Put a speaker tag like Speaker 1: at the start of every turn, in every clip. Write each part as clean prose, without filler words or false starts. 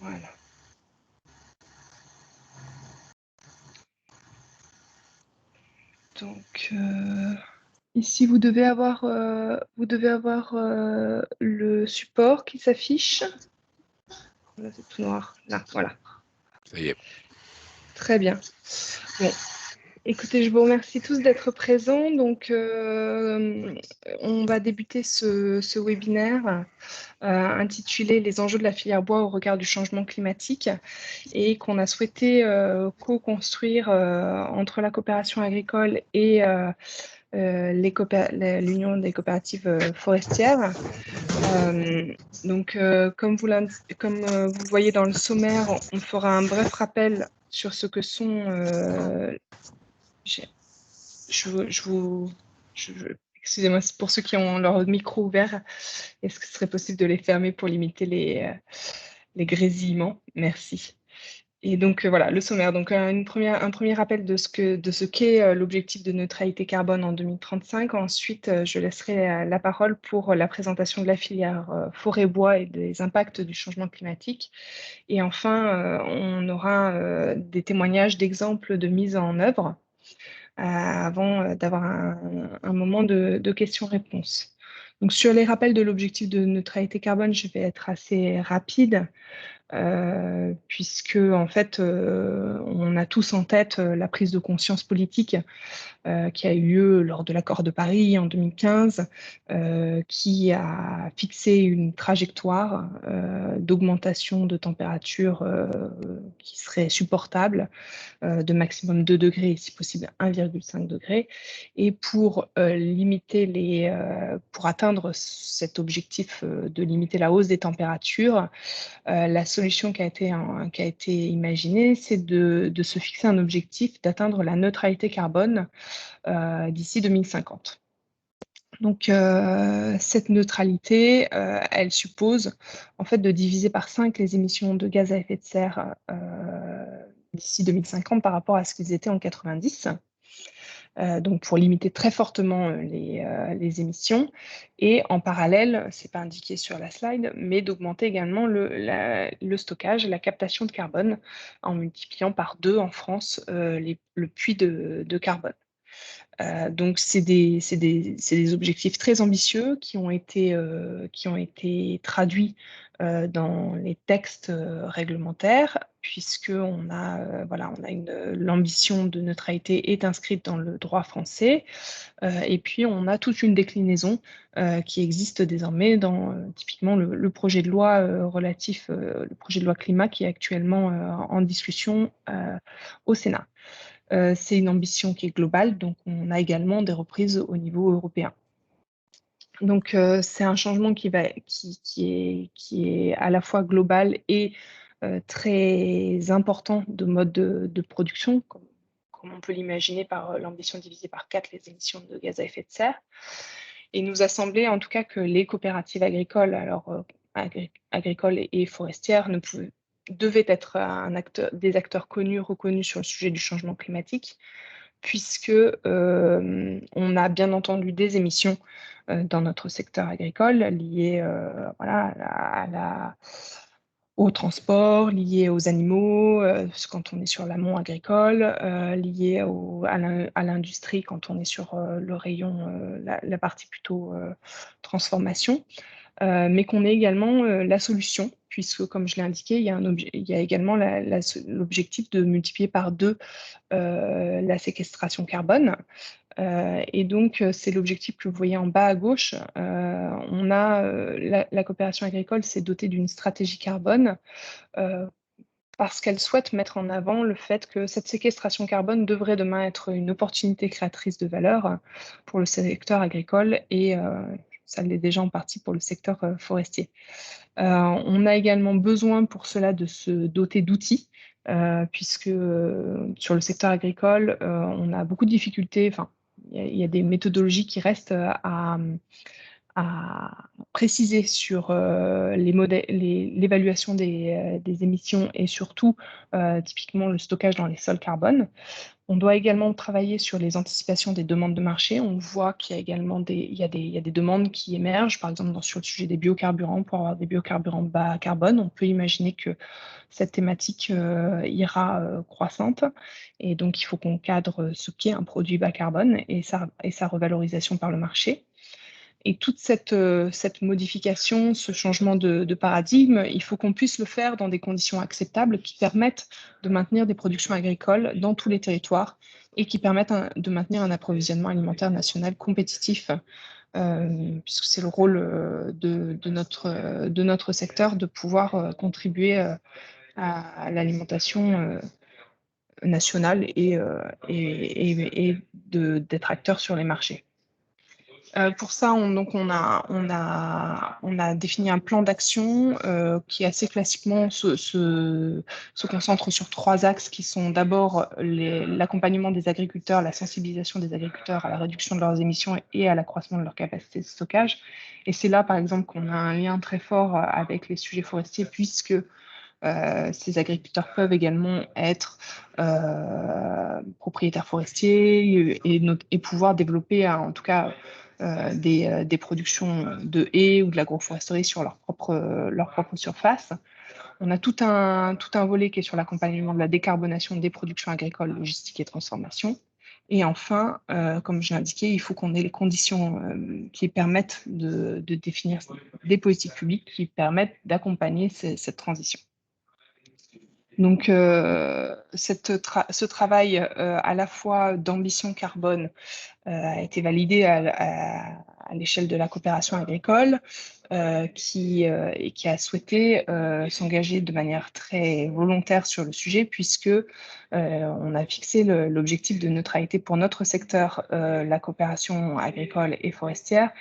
Speaker 1: Voilà. Donc, ici, vous devez avoir le support qui s'affiche. Là, c'est tout noir. Là, voilà.
Speaker 2: Ça y est.
Speaker 1: Très bien. Bon. Écoutez, je vous remercie tous d'être présents. Donc, on va débuter ce webinaire intitulé « Les enjeux de la filière bois au regard du changement climatique » et qu'on a souhaité co-construire entre la coopération agricole et l'Union des coopératives forestières. Donc, comme vous le voyez dans le sommaire, on fera un bref rappel sur ce que sont... excusez-moi, pour ceux qui ont leur micro ouvert, est-ce que ce serait possible de les fermer pour limiter les grésillements? Merci. Et donc, voilà, le sommaire. Donc, un premier rappel de ce qu'est l'objectif de neutralité carbone en 2035. Ensuite, je laisserai la parole pour la présentation de la filière forêt-bois et des impacts du changement climatique. Et enfin, on aura des témoignages d'exemples de mise en œuvre avant d'avoir un moment de questions-réponses. Donc, sur les rappels de l'objectif de neutralité carbone, je vais être assez rapide. Puisque en fait, on a tous en tête la prise de conscience politique qui a eu lieu lors de l'accord de Paris en 2015, qui a fixé une trajectoire d'augmentation de température qui serait supportable, de maximum 2 degrés et si possible 1,5 degré. Et pour pour atteindre cet objectif de limiter la hausse des températures, la solution qui a été imaginée, c'est de se fixer un objectif d'atteindre la neutralité carbone d'ici 2050. Donc, cette neutralité, elle suppose en fait de diviser par 5 les émissions de gaz à effet de serre d'ici 2050 par rapport à ce qu'ils étaient en 90. Donc pour limiter très fortement les émissions et en parallèle, c'est pas indiqué sur la slide, mais d'augmenter également le stockage, la captation de carbone en multipliant par 2 en France le puits de carbone. Donc c'est des objectifs très ambitieux qui ont été traduits dans les textes réglementaires, puisqu'on a, l'ambition de neutralité est inscrite dans le droit français. Et puis, on a toute une déclinaison qui existe désormais dans typiquement le projet de loi le projet de loi climat qui est actuellement en discussion au Sénat. C'est une ambition qui est globale, donc on a également des reprises au niveau européen. Donc, c'est un changement qui est à la fois global et très important de mode de production, comme on peut l'imaginer par l'ambition divisée par 4 les émissions de gaz à effet de serre. Et il nous a semblé en tout cas que les coopératives agricoles, alors agricoles et forestières, devaient être des acteurs connus, reconnus sur le sujet du changement climatique, puisque on a bien entendu des émissions dans notre secteur agricole liées au transport, liées aux animaux, quand on est sur l'amont agricole, liées à l'industrie quand on est sur le rayon, la partie plutôt transformation. Mais qu'on ait également la solution, puisque, comme je l'ai indiqué, il y a également l'objectif de multiplier par 2 la séquestration carbone. Et donc, c'est l'objectif que vous voyez en bas à gauche. La coopération agricole s'est dotée d'une stratégie carbone parce qu'elle souhaite mettre en avant le fait que cette séquestration carbone devrait demain être une opportunité créatrice de valeur pour le secteur agricole et ça l'est déjà en partie pour le secteur forestier. On a également besoin pour cela de se doter d'outils, puisque sur le secteur agricole, on a beaucoup de difficultés. Enfin, il y a des méthodologies qui restent à préciser sur l'évaluation des émissions et surtout typiquement le stockage dans les sols carbone. On doit également travailler sur les anticipations des demandes de marché. On voit qu'il y a également il y a des demandes qui émergent, par exemple sur le sujet des biocarburants, pour avoir des biocarburants bas carbone. On peut imaginer que cette thématique ira croissante et donc il faut qu'on cadre ce qu'est un produit bas carbone et sa revalorisation par le marché. Et toute cette modification, ce changement de paradigme, il faut qu'on puisse le faire dans des conditions acceptables qui permettent de maintenir des productions agricoles dans tous les territoires et qui permettent de maintenir un approvisionnement alimentaire national compétitif, puisque c'est le rôle de notre secteur de pouvoir contribuer à l'alimentation nationale et d'être acteur sur les marchés. Pour ça, on a défini un plan d'action qui assez classiquement se concentre sur 3 axes qui sont d'abord l'accompagnement des agriculteurs, la sensibilisation des agriculteurs à la réduction de leurs émissions et à l'accroissement de leur capacité de stockage. Et c'est là, par exemple, qu'on a un lien très fort avec les sujets forestiers puisque ces agriculteurs peuvent également être propriétaires forestiers et pouvoir développer en tout cas des productions de haies ou de l'agroforesterie sur leur propre surface. On a tout un volet qui est sur l'accompagnement de la décarbonation des productions agricoles, logistiques et transformation. Et enfin, comme je l'ai indiqué, il faut qu'on ait les conditions qui permettent de définir des politiques publiques qui permettent d'accompagner cette transition. Donc, ce travail à la fois d'ambition carbone a été validé à l'échelle de la coopération agricole qui a souhaité s'engager de manière très volontaire sur le sujet puisque on a fixé l'objectif de neutralité pour notre secteur, la coopération agricole et forestière,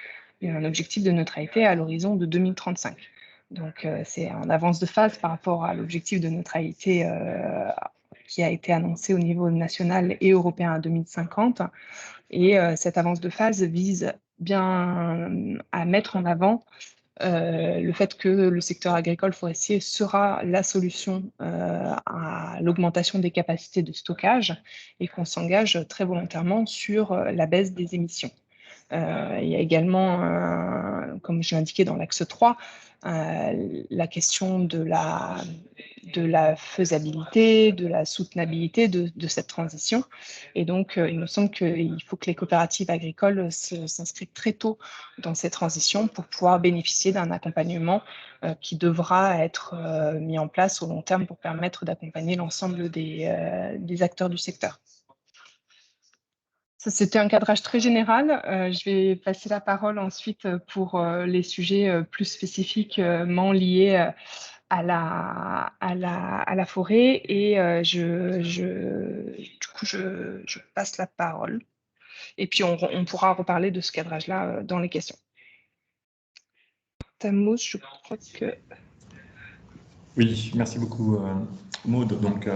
Speaker 1: et un objectif de neutralité à l'horizon de 2035. Donc, c'est en avance de phase par rapport à l'objectif de neutralité qui a été annoncé au niveau national et européen à 2050. Et cette avance de phase vise bien à mettre en avant le fait que le secteur agricole forestier sera la solution à l'augmentation des capacités de stockage et qu'on s'engage très volontairement sur la baisse des émissions. Il y a également, comme je l'ai indiqué dans l'axe 3, la question de la faisabilité, de la soutenabilité de cette transition. Et donc, il me semble qu'il faut que les coopératives agricoles s'inscrivent très tôt dans ces transitions pour pouvoir bénéficier d'un accompagnement qui devra être mis en place au long terme pour permettre d'accompagner l'ensemble des acteurs du secteur. Ça, c'était un cadrage très général. Je vais passer la parole ensuite pour les sujets plus spécifiquement liés à la forêt. Et du coup, je passe la parole. Et puis, on pourra reparler de ce cadrage-là dans les questions. Tammuz, je crois que...
Speaker 2: Oui, merci beaucoup Maud. Donc,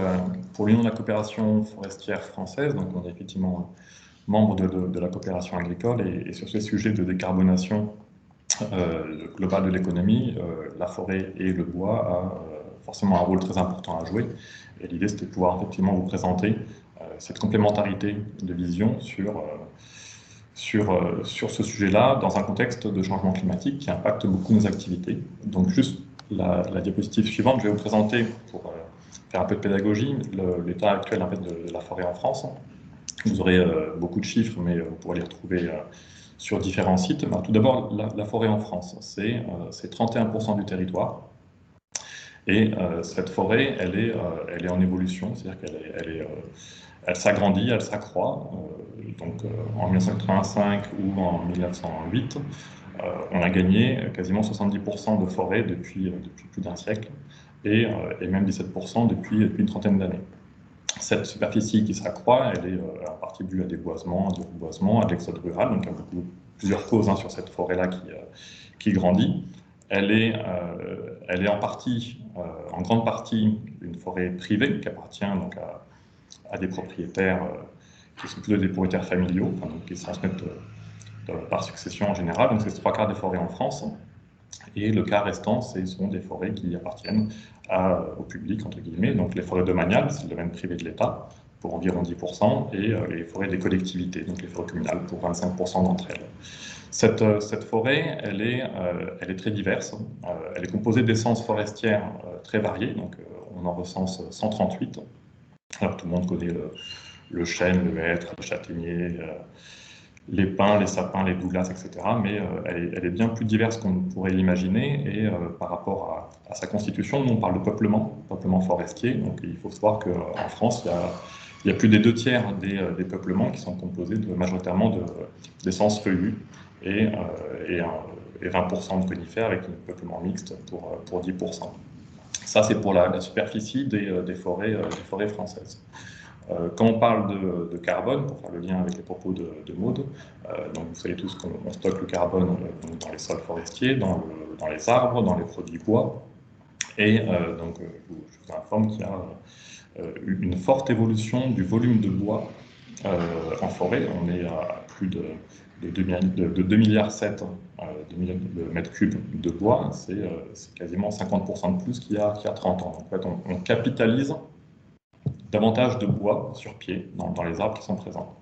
Speaker 2: pour l'Union de la coopération forestière française, donc on est effectivement membre de la coopération agricole et sur ces sujets de décarbonation globale de l'économie, la forêt et le bois a forcément un rôle très important à jouer. Et l'idée, c'était de pouvoir effectivement vous présenter cette complémentarité de vision sur ce sujet-là dans un contexte de changement climatique qui impacte beaucoup nos activités. Donc, juste la diapositive suivante, je vais vous présenter, pour faire un peu de pédagogie, l'état actuel en fait, de la forêt en France. Vous aurez beaucoup de chiffres, mais vous pourrez les retrouver sur différents sites. Alors, tout d'abord, la forêt en France, c'est 31% du territoire. Et cette forêt, elle est en évolution, c'est-à-dire qu'elle s'agrandit, elle s'accroît. Donc en 1985 ou en 1908, on a gagné quasiment 70% de forêt depuis plus d'un siècle et même 17% depuis une trentaine d'années. Cette superficie qui s'accroît, elle est en partie due à des boisements, à du reboisement, à de l'exode rural, donc il y a plusieurs causes sur cette forêt-là qui grandit. Elle est en grande partie, une forêt privée qui appartient donc à des propriétaires qui sont plutôt des propriétaires familiaux, enfin, donc qui se transmettent par succession en général, donc c'est 3/4 des forêts en France. Et le quart restant, ce sont des forêts qui appartiennent au public, entre guillemets, donc les forêts domaniales, c'est le domaine privé de l'État, pour environ 10%, et les forêts des collectivités, donc les forêts communales, pour 25% d'entre elles. Cette forêt, elle est très diverse. Elle est composée d'essences forestières très variées, donc on en recense 138. Alors tout le monde connaît le chêne, le hêtre, le châtaignier, les pins, les sapins, les douglas, etc. Mais elle est bien plus diverse qu'on pourrait l'imaginer. Et par rapport à sa constitution, nous on parle de peuplement forestier. Donc il faut savoir qu'en France, il y a plus des 2/3 des peuplements qui sont composés majoritairement d'essences feuillues et 20% de conifères avec un peuplement mixte pour 10%. Ça, c'est pour la superficie des forêts françaises. Quand on parle de carbone, pour faire le lien avec les propos de Maud, donc vous savez tous qu'on stocke le carbone dans les sols forestiers, dans les arbres, dans les produits bois. Et donc je vous informe qu'il y a une forte évolution du volume de bois en forêt. On est à plus de 2,7 milliards de mètres cubes de bois. C'est quasiment 50% de plus qu'il y a 30 ans. En fait, on capitalise davantage de bois sur pied dans les arbres qui sont présents.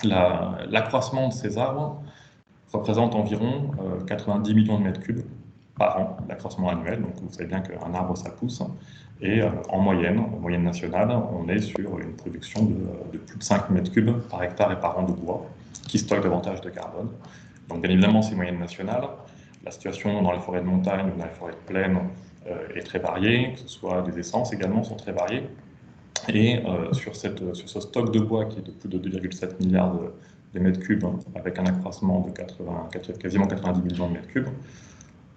Speaker 2: L'accroissement de ces arbres représente environ 90 millions de mètres cubes par an, l'accroissement annuel. Donc vous savez bien qu'un arbre, ça pousse. Et en moyenne nationale, on est sur une production de plus de 5 mètres cubes par hectare et par an de bois, qui stocke davantage de carbone. Donc bien évidemment, c'est moyenne nationale. La situation dans les forêts de montagne ou dans les forêts de plaine est très variée, que ce soit les essences également sont très variées. Et sur ce stock de bois qui est de plus de 2,7 milliards de mètres cubes, avec un accroissement de quasiment 90 millions de mètres cubes,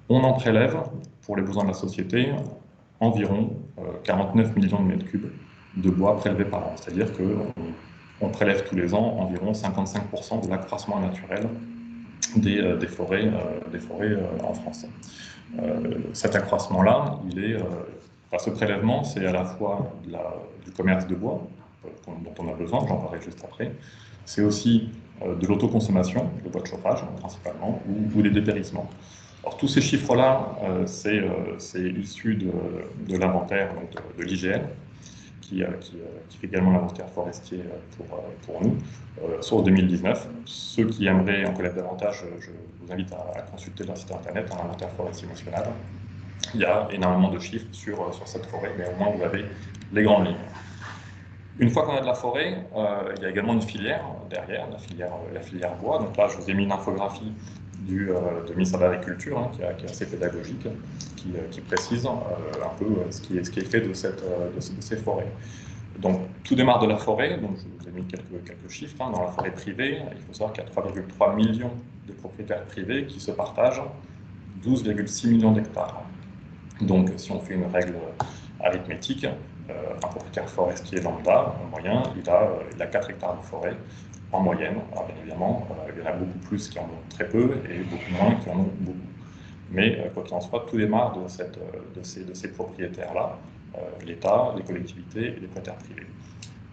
Speaker 2: on en prélève, pour les besoins de la société, environ 49 millions de mètres cubes de bois prélevés par an. C'est-à-dire qu'on prélève tous les ans environ 55% de l'accroissement naturel des forêts en France. Cet accroissement-là, ce prélèvement, c'est à la fois du commerce de bois, dont on a besoin, j'en parlerai juste après. C'est aussi de l'autoconsommation, le bois de chauffage principalement, ou des dépérissements. Alors tous ces chiffres-là, c'est issu de l'inventaire de l'IGN, qui fait également l'inventaire forestier pour nous, source 2019. Ceux qui aimeraient en connaître davantage, je vous invite à consulter leur site internet, l'inventaire forestier national. Il y a énormément de chiffres sur cette forêt, mais au moins vous avez les grandes lignes. Une fois qu'on a de la forêt, il y a également une filière derrière, la filière bois. Donc là, je vous ai mis une infographie du ministère de l'Agriculture, qui est assez pédagogique, qui précise un peu ce qui est fait de ces forêts. Donc tout démarre de la forêt, donc je vous ai mis quelques chiffres. Dans la forêt privée, il faut savoir qu'il y a 3,3 millions de propriétaires privés qui se partagent 12,6 millions d'hectares. Donc si on fait une règle arithmétique, un propriétaire forestier lambda, en moyen, il a 4 hectares de forêt en moyenne. Alors bien évidemment, il y en a beaucoup plus qui en ont très peu et beaucoup moins qui en ont beaucoup. Mais quoi qu'il en soit, tout démarre de ces propriétaires-là, l'État, les collectivités et les propriétaires privés.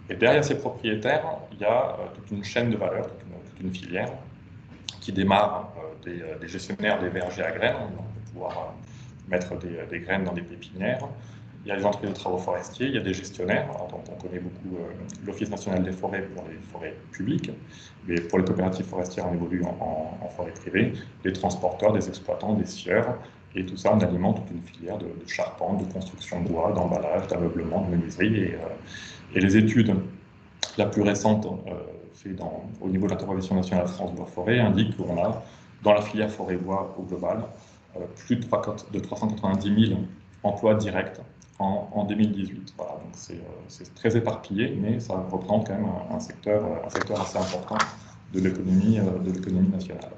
Speaker 2: Et derrière ces propriétaires, il y a toute une chaîne de valeur, toute une filière qui démarre des gestionnaires des vergers à graines, donc pour pouvoir mettre des graines dans des pépinières. Il y a les entreprises de travaux forestiers, il y a des gestionnaires, dont on connaît beaucoup l'Office national des forêts pour les forêts publiques, mais pour les coopératives forestières, on évolue en forêt privée, les transporteurs, des exploitants, des scieurs, et tout ça, on alimente toute une filière de charpente, de construction de bois, d'emballage, d'ameublement, de menuiserie, et les études la plus récente faite au niveau de l'interprofession nationale France Bois-Forêt indique qu'on a, dans la filière forêt-bois au global, plus de 390 000 emplois directs en 2018. Voilà, donc c'est très éparpillé, mais ça représente quand même un secteur assez important de l'économie nationale.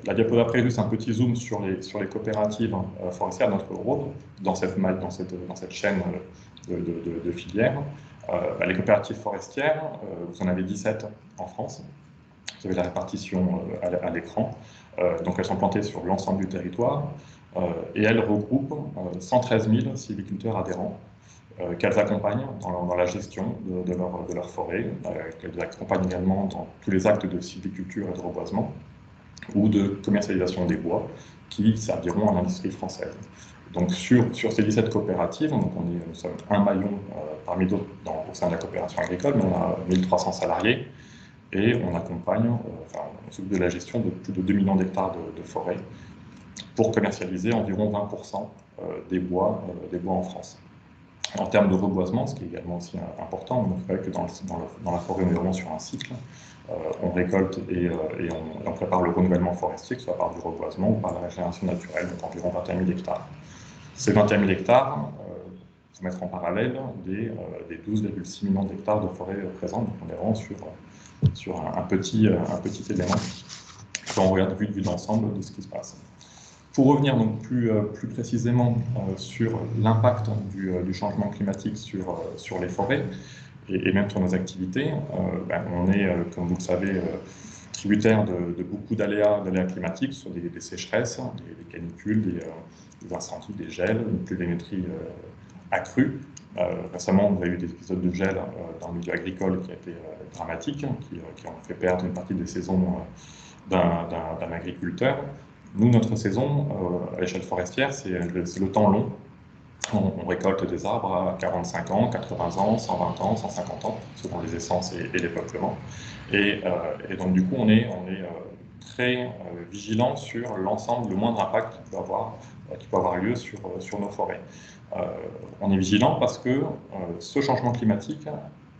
Speaker 2: La diapo d'après, juste un petit zoom sur les coopératives forestières, notre rôle dans cette chaîne de filières. Les coopératives forestières, vous en avez 17 en France. Vous avez la répartition à l'écran. Donc elles sont plantées sur l'ensemble du territoire et elles regroupent 113 000 sylviculteurs adhérents qu'elles accompagnent dans la gestion de leur forêt, qu'elles accompagnent également dans tous les actes de sylviculture et de reboisement. ou de commercialisation des bois qui serviront à l'industrie française. Donc sur ces 17 coopératives, donc nous sommes un maillon parmi d'autres au sein de la coopération agricole, mais on a 1300 salariés et on accompagne, on s'occupe de la gestion de plus de 2 millions d'hectares de forêt pour commercialiser environ 20% des bois en France. En termes de reboisement, ce qui est également aussi important, vous savez que dans la forêt, on est vraiment sur un cycle. On récolte et on prépare le renouvellement forestier, que ce soit par du reboisement ou par la régénération naturelle, donc environ 21 000 hectares. Ces 21 000 hectares, il faut mettre en parallèle des 12,6 millions d'hectares de forêt présentes, donc on est vraiment sur un petit élément quand on regarde vue d'ensemble de ce qui se passe. Pour revenir donc plus précisément sur l'impact du changement climatique sur les forêts et même sur nos activités, on est, comme vous le savez, tributaire de beaucoup d'aléas climatiques, sur des sécheresses, des canicules, des incendies, des gels, une pluviométrie accrue. Récemment, vous avez eu des épisodes de gel dans le milieu agricole qui a été dramatiques, qui ont fait perdre une partie des saisons d'un agriculteur. Nous, notre saison, à l'échelle forestière, c'est le temps long. On récolte des arbres à 45 ans, 80 ans, 120 ans, 150 ans, selon les essences et les peuplements. Et donc, du coup, on est très vigilant sur l'ensemble, le moindre impact qui peut avoir lieu sur nos forêts. On est vigilant parce que ce changement climatique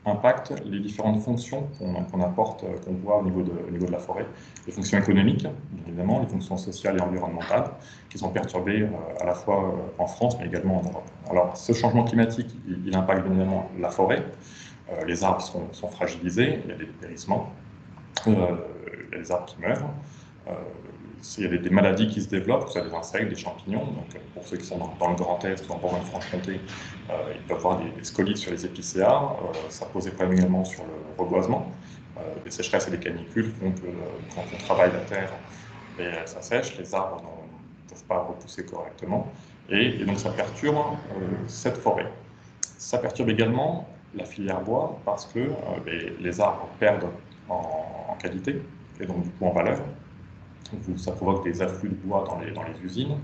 Speaker 2: impacte les différentes fonctions qu'on apporte, qu'on voit au niveau de la forêt. Les fonctions économiques, bien évidemment, les fonctions sociales et environnementales, qui sont perturbées à la fois en France, mais également en Europe. Alors, ce changement climatique, il impacte bien évidemment la forêt. Les arbres sont fragilisés, il y a des dépérissements, il y a des arbres qui meurent. Il y a des maladies qui se développent, que ce soit des insectes, des champignons. Donc, pour ceux qui sont dans le Grand Est ou en Bourgogne-Franche-Comté, ils peuvent avoir des scolites sur les épicéas. Ça pose des problèmes également sur le reboisement. Les sécheresses et les canicules font que quand on travaille la terre et ça sèche, les arbres ne peuvent pas repousser correctement. Et donc ça perturbe cette forêt. Ça perturbe également la filière bois parce que les arbres perdent en qualité et donc du coup en valeur. Ça provoque des afflux de bois dans les usines,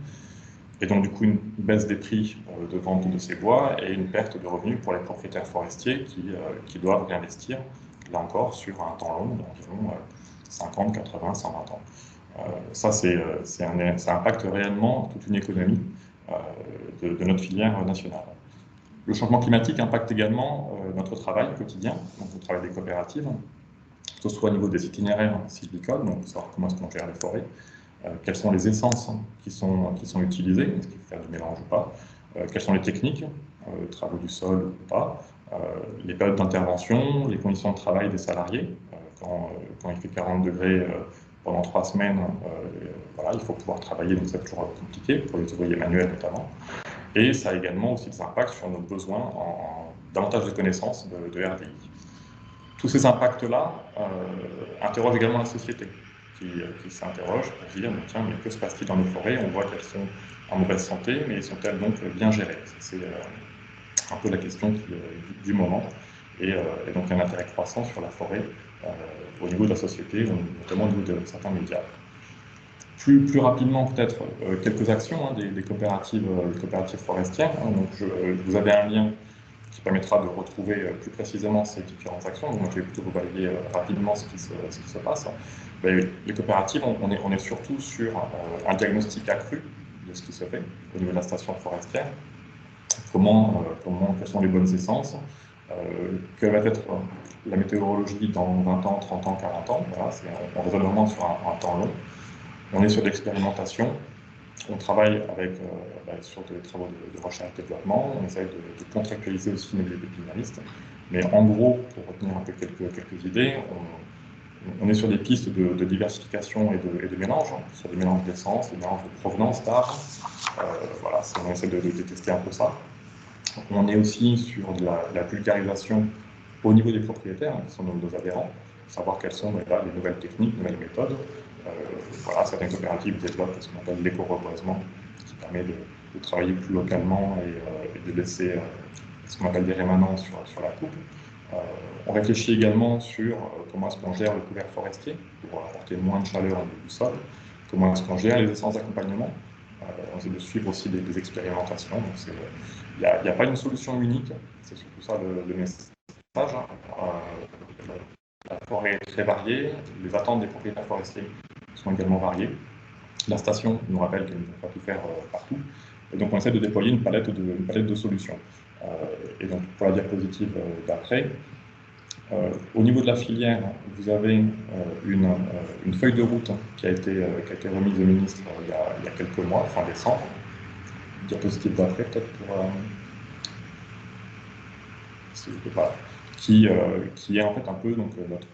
Speaker 2: et donc du coup une baisse des prix de vente de ces bois et une perte de revenus pour les propriétaires forestiers qui doivent réinvestir, là encore, sur un temps long d'environ 50, 80, 120 ans. Ça impacte réellement toute une économie de notre filière nationale. Le changement climatique impacte également notre travail quotidien, donc le travail des coopératives, que ce soit au niveau des itinéraires sylvicoles, donc savoir comment est-ce qu'on gère les forêts, quelles sont les essences qui sont utilisées, est-ce qu'il faut faire du mélange ou pas, quelles sont les techniques, travaux du sol ou pas, les périodes d'intervention, les conditions de travail des salariés, quand il fait 40 degrés pendant 3 semaines, voilà, il faut pouvoir travailler, donc c'est toujours compliqué, pour les ouvriers manuels notamment. Et ça a également aussi des impacts sur nos besoins en davantage de connaissances de RDI. Tous ces impacts-là interrogent également la société, qui s'interroge pour dire tiens, mais que se passe-t-il dans nos forêts? On voit qu'elles sont en mauvaise santé, mais sont-elles donc bien gérées? C'est un peu la question du moment. Et donc il y a un intérêt croissant sur la forêt au niveau de la société, notamment au niveau de certains médias. Plus rapidement, peut-être, quelques actions des coopératives forestières. Donc vous avez un lien qui permettra de retrouver plus précisément ces différentes actions. Donc, je vais plutôt vous balayer rapidement ce qui se passe. Les coopératives, on est surtout sur un diagnostic accru de ce qui se fait au niveau de la station forestière. Quelles sont les bonnes essences, quelle va être la météorologie dans 20 ans, 30 ans, 40 ans. Voilà, on raisonne vraiment sur un temps long. On est sur l'expérimentation. On travaille sur des travaux de recherche et développement, on essaie de contractualiser aussi les pépiniéristes. Mais en gros, pour retenir un peu quelques idées, on est sur des pistes de diversification et de mélange, sur des mélanges d'essence, des mélanges de provenance d'art. Voilà, on essaie de tester un peu ça. On est aussi sur de la vulgarisation au niveau des propriétaires, qui sont nos adhérents, savoir quelles sont les nouvelles techniques, nouvelles méthodes. Voilà, certaines coopératives développent ce qu'on appelle l'éco-reboisement, qui permet de travailler plus localement et de laisser ce qu'on appelle des rémanents sur la coupe. On réfléchit également sur comment est-ce qu'on gère le couvert forestier pour apporter moins de chaleur au niveau du sol, comment est-ce qu'on gère les essences d'accompagnement. On essaie de suivre aussi des expérimentations. Il n'y a pas une solution unique, c'est surtout ça le message. La forêt est très variée, les attentes des propriétaires forestiers sont également variées. La station nous rappelle qu'ils ne peuvent pas tout faire partout. Et donc on essaie de déployer une palette de solutions. Et donc pour la diapositive d'après, au niveau de la filière, vous avez une feuille de route qui a été remise au ministre il y a quelques mois, fin décembre. Diapositive d'après, peut-être pour... si je peux pas. Qui est en fait un peu donc, notre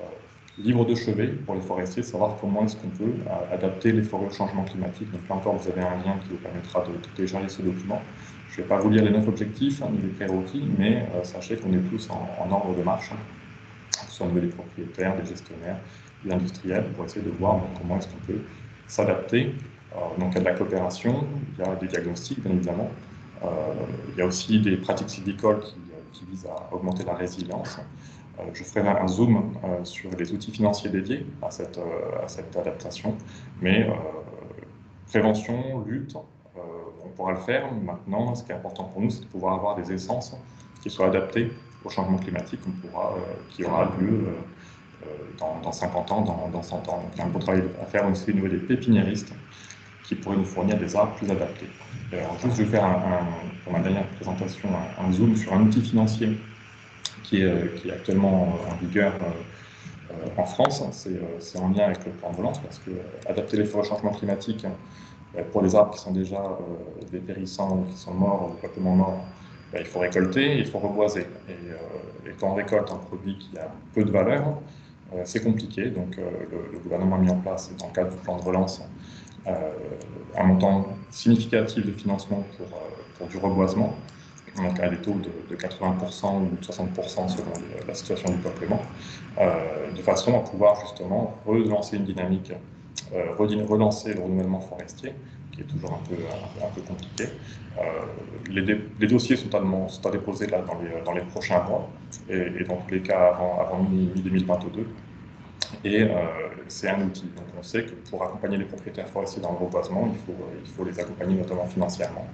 Speaker 2: livre de chevet pour les forestiers, savoir comment est-ce qu'on peut adapter les forêts au changement climatique. Donc là encore, vous avez un lien qui vous permettra de télécharger ce document. Je ne vais pas vous lire les 9 objectifs ni les prérequis, mais sachez qu'on est tous en ordre de marche, que ce soit au niveau des propriétaires, des gestionnaires, des industriels, pour essayer de voir comment est-ce qu'on peut s'adapter. Donc il y a de la coopération, il y a des diagnostics, bien évidemment. Il y a aussi des pratiques sylvicoles qui visent à augmenter la résilience. Je ferai un zoom sur les outils financiers dédiés à cette adaptation, mais prévention, lutte, on pourra le faire. Maintenant, ce qui est important pour nous, c'est de pouvoir avoir des essences qui soient adaptées au changement climatique qui aura lieu dans 50 ans, dans 100 ans. Donc il y a un beau travail à faire aussi au niveau des pépiniéristes qui pourraient nous fournir des arbres plus adaptés. Alors, juste, je vais faire pour ma dernière présentation un zoom sur un outil financier qui est actuellement en vigueur en France. C'est en lien avec le plan de relance parce que adapter les forêts au changement climatique pour les arbres qui sont déjà dépérissants, qui sont morts, complètement morts, il faut récolter, il faut reboiser. Et quand on récolte un produit qui a peu de valeur, c'est compliqué. Donc le gouvernement a mis en place, dans le cadre du plan de relance, un montant significatif de financement pour du reboisement, donc à des taux de 80% ou de 60% selon la situation du peuplement, de façon à pouvoir justement relancer une dynamique, relancer le renouvellement forestier, qui est toujours un peu compliqué. Les dossiers sont à déposer là dans les prochains mois, et dans tous les cas avant mi-2022. Et c'est un outil. Donc on sait que pour accompagner les propriétaires forestiers dans le reboisement, il faut les accompagner notamment financièrement.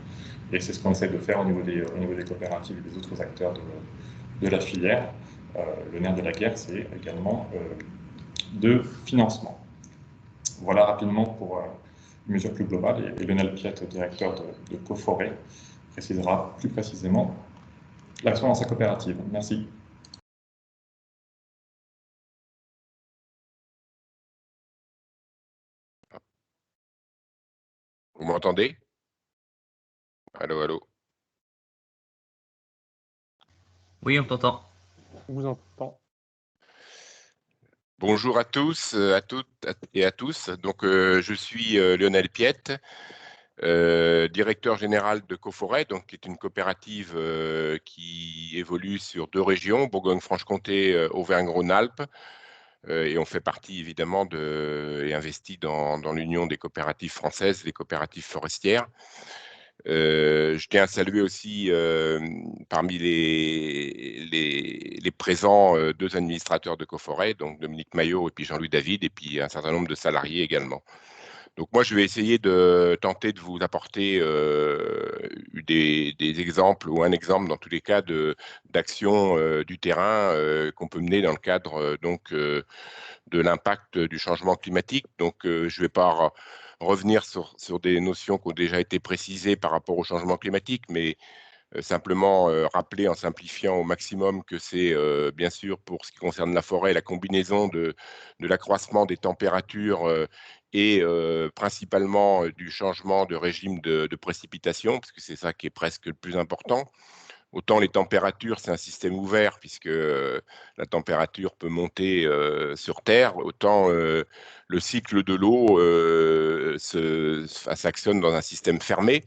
Speaker 2: Et c'est ce qu'on essaie de faire au niveau des coopératives et des autres acteurs de la filière. Le nerf de la guerre, c'est également de financement. Voilà rapidement pour une mesure plus globale. Et Lionel Piette, directeur de Coforêt, précisera plus précisément l'action dans sa coopérative. Merci.
Speaker 3: Vous m'entendez? Allô, allô.
Speaker 4: Oui, on t'entend.
Speaker 5: On vous entend.
Speaker 3: Bonjour à tous, à toutes et à tous. Donc, je suis Lionel Piette, directeur général de Coforêt, donc qui est une coopérative qui évolue sur 2 régions, Bourgogne-Franche-Comté, Auvergne-Rhône-Alpes. Et on fait partie évidemment et investit dans l'Union des coopératives françaises, les coopératives forestières. Je tiens à saluer aussi parmi les présents 2 administrateurs de Coforêt, donc Dominique Maillot et puis Jean-Louis David, et puis un certain nombre de salariés également. Donc moi, je vais essayer de tenter de vous apporter des exemples ou un exemple dans tous les cas d'action du terrain qu'on peut mener dans le cadre de l'impact du changement climatique. Donc je ne vais pas revenir sur des notions qui ont déjà été précisées par rapport au changement climatique, mais simplement rappeler en simplifiant au maximum que c'est bien sûr pour ce qui concerne la forêt, la combinaison de l'accroissement des températures et principalement du changement de régime de précipitation, parce que c'est ça qui est presque le plus important. Autant les températures, c'est un système ouvert, puisque la température peut monter sur Terre, autant le cycle de l'eau s'actionne dans un système fermé.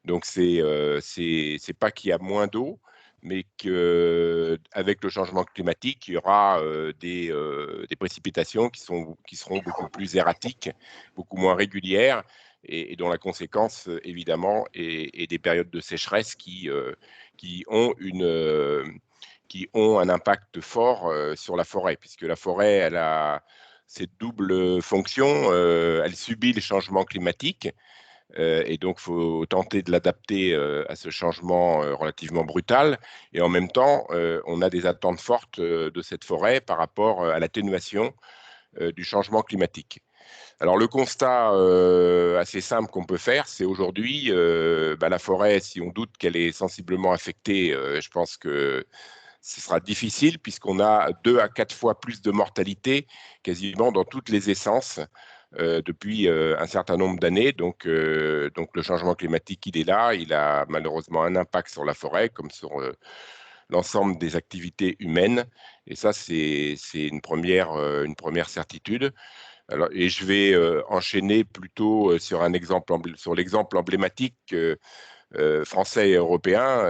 Speaker 3: Donc, c'est pas qu'il y a moins d'eau, mais qu'avec le changement climatique, il y aura des précipitations qui seront beaucoup plus erratiques, beaucoup moins régulières, et dont la conséquence, évidemment, est des périodes de sécheresse qui ont qui ont un impact fort sur la forêt, puisque la forêt, elle a cette double fonction, elle subit les changements climatiques, et donc il faut tenter de l'adapter à ce changement relativement brutal, et en même temps, on a des attentes fortes de cette forêt par rapport à l'atténuation du changement climatique. Alors le constat assez simple qu'on peut faire, c'est aujourd'hui, la forêt, si on doute qu'elle est sensiblement affectée, je pense que ce sera difficile puisqu'on a 2 à 4 fois plus de mortalité quasiment dans toutes les essences depuis un certain nombre d'années. Donc le changement climatique, il est là, il a malheureusement un impact sur la forêt comme sur l'ensemble des activités humaines. Et ça, c'est une première certitude. Alors, et je vais enchaîner plutôt sur l'exemple emblématique français et européen,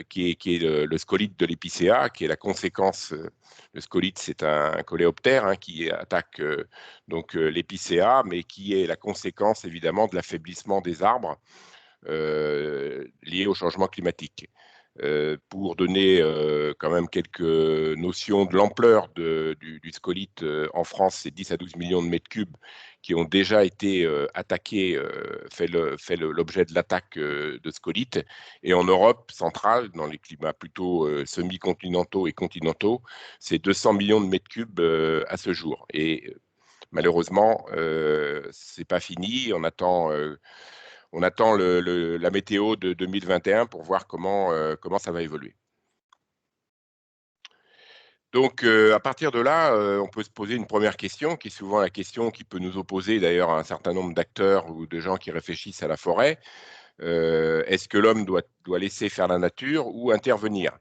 Speaker 3: qui est le scolyte de l'épicéa, qui est la conséquence. Le scolyte, c'est un coléoptère qui attaque l'épicéa, mais qui est la conséquence évidemment de l'affaiblissement des arbres lié au changement climatique. Pour donner quand même quelques notions de l'ampleur du scolyte, en France, c'est 10 à 12 millions de mètres cubes qui ont déjà été attaqués, fait l'objet de l'attaque de scolyte. Et en Europe centrale, dans les climats plutôt semi-continentaux et continentaux, c'est 200 millions de mètres cubes à ce jour. Et malheureusement, c'est pas fini. On attend la météo de 2021 pour voir comment ça va évoluer. Donc, à partir de là, on peut se poser une première question, qui est souvent la question qui peut nous opposer d'ailleurs à un certain nombre d'acteurs ou de gens qui réfléchissent à la forêt. Est-ce que l'homme doit laisser faire la nature ou intervenir ?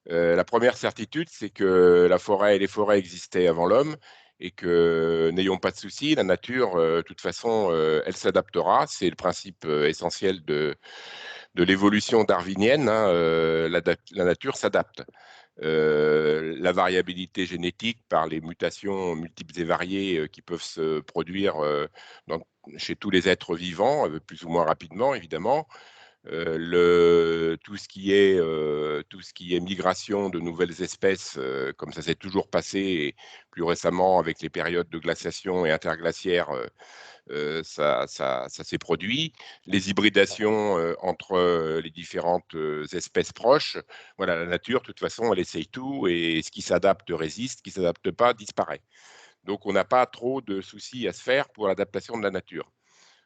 Speaker 3: La première certitude, c'est que les forêts existaient avant l'homme et que, n'ayons pas de soucis, la nature, de toute façon, elle s'adaptera. C'est le principe essentiel de l'évolution darwinienne. La nature s'adapte. La variabilité génétique par les mutations multiples et variées qui peuvent se produire chez tous les êtres vivants, plus ou moins rapidement, évidemment. Tout ce qui est migration de nouvelles espèces, comme ça s'est toujours passé, et plus récemment avec les périodes de glaciation et interglaciaire, ça s'est produit. Les hybridations entre les différentes espèces proches. Voilà, la nature, de toute façon, elle essaye tout, et ce qui s'adapte résiste, ce qui ne s'adapte pas disparaît. Donc, on n'a pas trop de soucis à se faire pour l'adaptation de la nature.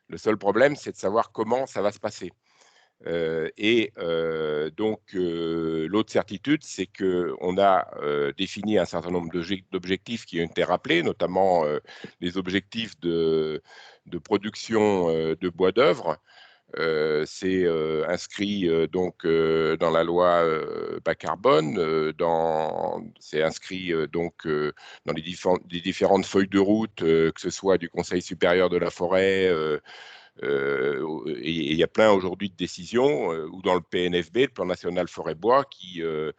Speaker 3: Le seul problème, c'est de savoir comment ça va se passer. L'autre certitude, c'est qu'on a défini un certain nombre d'objectifs qui ont été rappelés, notamment les objectifs de production de bois d'œuvre. C'est inscrit dans la loi bas carbone, c'est inscrit dans les différentes feuilles de route, que ce soit du Conseil supérieur de la forêt, et il y a plein aujourd'hui de décisions, ou dans le PNFB, le plan national forêt-bois, qui a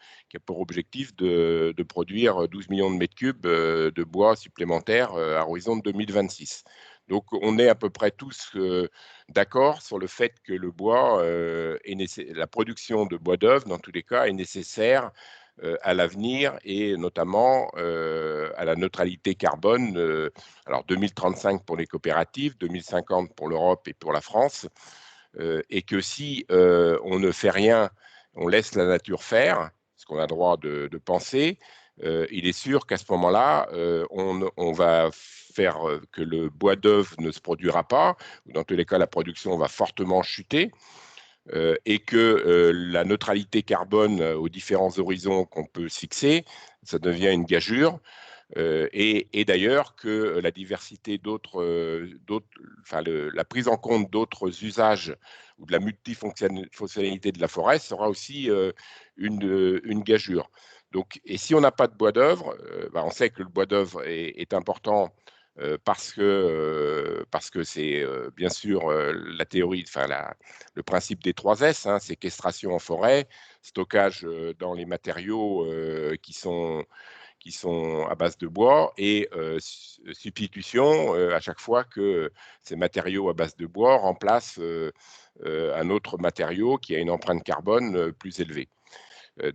Speaker 3: pour objectif de produire 12 millions de mètres cubes de bois supplémentaires à horizon de 2026. Donc on est à peu près tous d'accord sur le fait que le bois, la production de bois d'œuvre, dans tous les cas, est nécessaire à l'avenir, et notamment à la neutralité carbone. Alors 2035 pour les coopératives, 2050 pour l'Europe et pour la France, et que si on ne fait rien, on laisse la nature faire, ce qu'on a le droit de penser, il est sûr qu'à ce moment-là, on va faire que le bois d'œuvre ne se produira pas, ou dans tous les cas, la production va fortement chuter. Et que la neutralité carbone aux différents horizons qu'on peut se fixer, ça devient une gageure. Et d'ailleurs que la diversité la prise en compte d'autres usages ou de la multifonctionnalité de la forêt sera aussi une gageure. Donc, et si on n'a pas de bois d'œuvre, on sait que le bois d'œuvre est important, parce que c'est bien sûr la théorie, le principe des 3 S, séquestration en forêt, stockage dans les matériaux qui sont à base de bois, et substitution à chaque fois que ces matériaux à base de bois remplacent un autre matériau qui a une empreinte carbone plus élevée.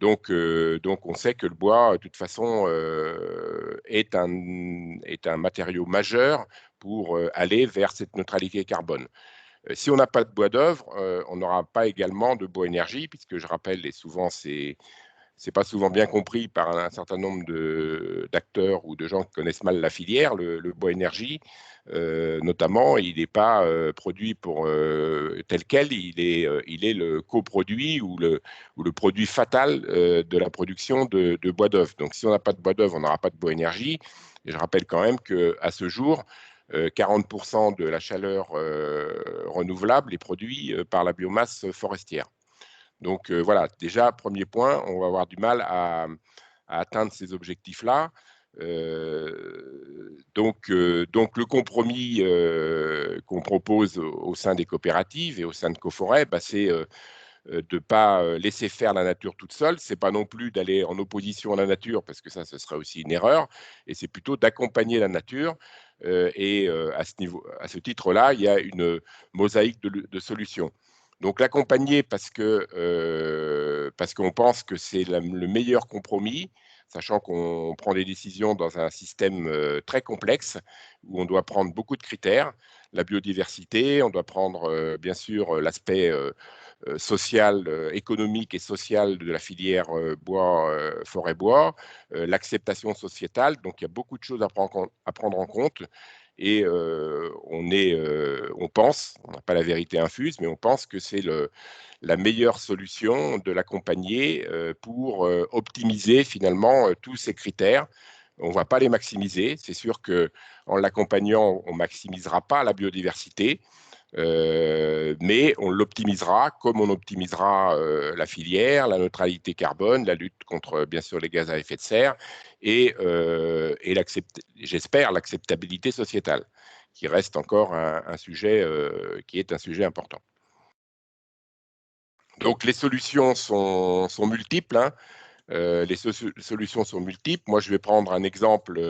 Speaker 3: Donc, on sait que le bois, de toute façon, est un matériau majeur pour aller vers cette neutralité carbone. Si on n'a pas de bois d'œuvre, on n'aura pas également de bois énergie, puisque je rappelle, et souvent c'est pas souvent bien compris par un certain nombre d'acteurs ou de gens qui connaissent mal la filière, le bois énergie, notamment, il n'est pas produit pour tel quel, il est le coproduit ou le produit fatal de la production de bois d'œuvre. Donc, si on n'a pas de bois d'œuvre, on n'aura pas de bois énergie. Et je rappelle quand même qu'à ce jour, 40% de la chaleur renouvelable est produite par la biomasse forestière. Donc voilà, déjà, premier point, on va avoir du mal à atteindre ces objectifs-là. Donc le compromis qu'on propose au sein des coopératives et au sein de Coforêt, c'est de ne pas laisser faire la nature toute seule. Ce n'est pas non plus d'aller en opposition à la nature, parce que ça, ce serait aussi une erreur, et c'est plutôt d'accompagner la nature. Et à ce titre-là, il y a une mosaïque de solutions. Donc l'accompagner parce qu'on pense que c'est le meilleur compromis, sachant qu'on prend des décisions dans un système très complexe, où on doit prendre beaucoup de critères, la biodiversité, on doit prendre bien sûr l'aspect social, économique et social de la filière bois, forêt-bois, l'acceptation sociétale. Donc il y a beaucoup de choses à prendre en compte. Et on pense, on n'a pas la vérité infuse, mais on pense que c'est la meilleure solution de l'accompagner pour optimiser finalement tous ces critères. On ne va pas les maximiser. C'est sûr qu'en l'accompagnant, on ne maximisera pas la biodiversité, mais on l'optimisera comme on optimisera la filière, la neutralité carbone, la lutte contre, bien sûr, les gaz à effet de serre et j'espère, l'acceptabilité sociétale, qui reste encore un sujet qui est un sujet important. Donc, les solutions sont multiples. Hein. Les solutions sont multiples. Moi, je vais prendre un exemple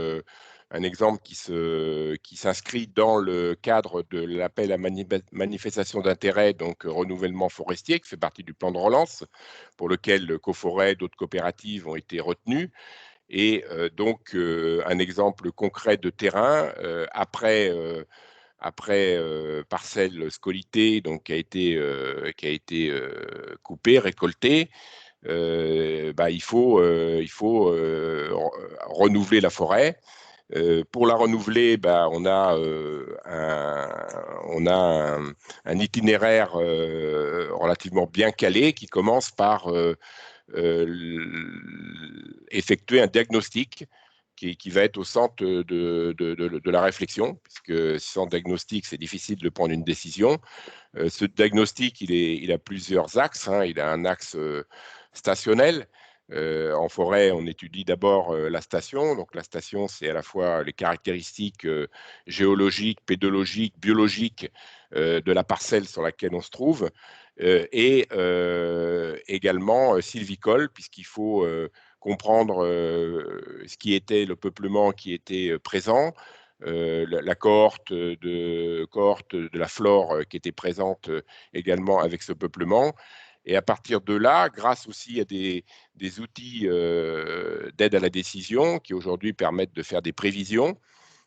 Speaker 3: qui s'inscrit dans le cadre de l'appel à manifestation d'intérêt, donc renouvellement forestier, qui fait partie du plan de relance, pour lequel Coforêt et d'autres coopératives ont été retenues. Et donc, un exemple concret de terrain, après parcelle scolitée, donc qui a été coupée, récoltée, il faut renouveler la forêt. Pour la renouveler, on a un itinéraire relativement bien calé qui commence par effectuer un diagnostic qui va être au centre de la réflexion, puisque sans diagnostic, c'est difficile de prendre une décision. Ce diagnostic, il a plusieurs axes. Hein. Il a un axe stationnel. En forêt, on étudie d'abord la station. Donc la station, c'est à la fois les caractéristiques géologiques, pédologiques, biologiques de la parcelle sur laquelle on se trouve, et également sylvicole, puisqu'il faut comprendre ce qui était le peuplement qui était présent, la cohorte de la flore qui était présente également avec ce peuplement. Et à partir de là, grâce aussi à des outils d'aide à la décision qui aujourd'hui permettent de faire des prévisions,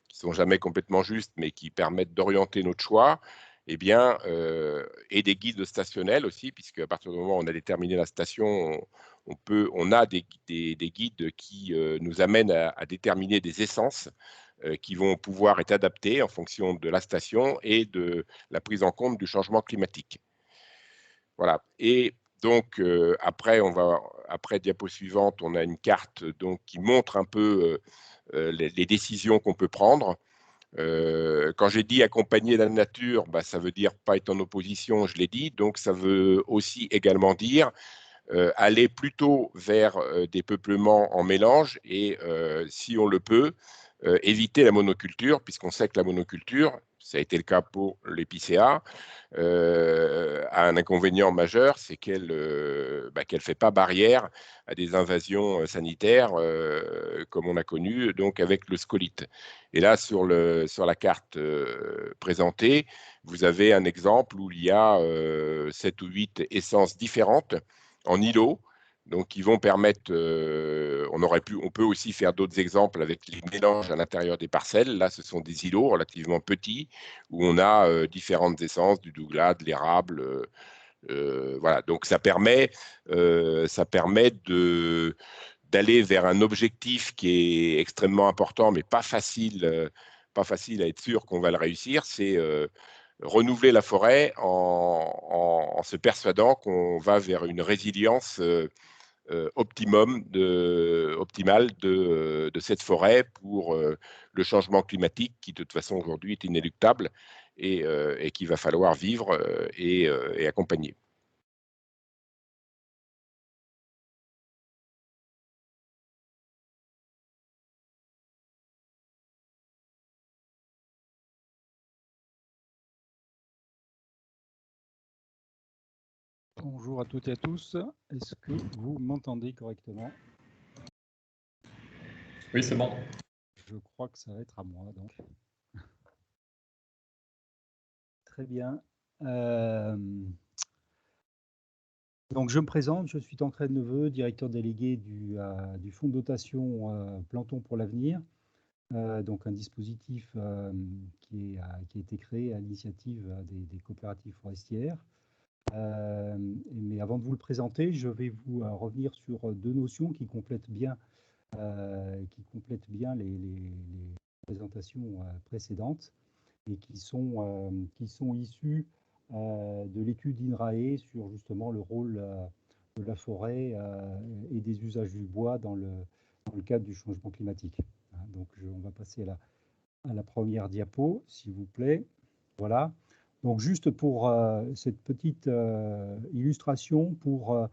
Speaker 3: qui ne sont jamais complètement justes, mais qui permettent d'orienter notre choix, et des guides stationnels aussi, puisque à partir du moment où on a déterminé la station, on a des guides qui nous amènent à déterminer des essences qui vont pouvoir être adaptés en fonction de la station et de la prise en compte du changement climatique. Voilà. Et donc, après diapo suivante, on a une carte donc, qui montre un peu les décisions qu'on peut prendre. Quand j'ai dit accompagner la nature, ça veut dire pas être en opposition, je l'ai dit. Donc, ça veut aussi également dire aller plutôt vers des peuplements en mélange et, si on le peut, éviter la monoculture, puisqu'on sait que la monoculture, ça a été le cas pour l'épicéa, a un inconvénient majeur, c'est qu'elle ne fait pas barrière à des invasions sanitaires comme on a connu donc avec le scolite. Et là, sur la carte présentée, vous avez un exemple où il y a 7 ou 8 essences différentes en îlots Donc, ils vont permettre, on peut aussi faire d'autres exemples avec les mélanges à l'intérieur des parcelles. Là, ce sont des îlots relativement petits où on a différentes essences, du douglas, de l'érable. Voilà. Donc, ça permet d'aller vers un objectif qui est extrêmement important, mais pas facile à être sûr qu'on va le réussir. C'est renouveler la forêt en se persuadant qu'on va vers une résilience optimale de cette forêt pour le changement climatique qui, de toute façon, aujourd'hui est inéluctable et qu'il va falloir vivre et accompagner.
Speaker 5: Bonjour à toutes et à tous. Est-ce que vous m'entendez correctement?
Speaker 2: Oui, c'est bon.
Speaker 5: Je crois que ça va être à moi, donc. Très bien. Donc, je me présente, je suis Tancred Neveu, directeur délégué du fonds de dotation Plantons pour l'avenir. Donc, un dispositif qui a été créé à l'initiative des coopératives forestières. Mais avant de vous le présenter, je vais vous revenir sur deux notions qui complètent bien les présentations précédentes et qui sont issues de l'étude INRAE sur justement le rôle de la forêt et des usages du bois dans le cadre du changement climatique. Donc, on va passer à la première diapo, s'il vous plaît. Voilà. Donc, juste pour cette petite illustration, pour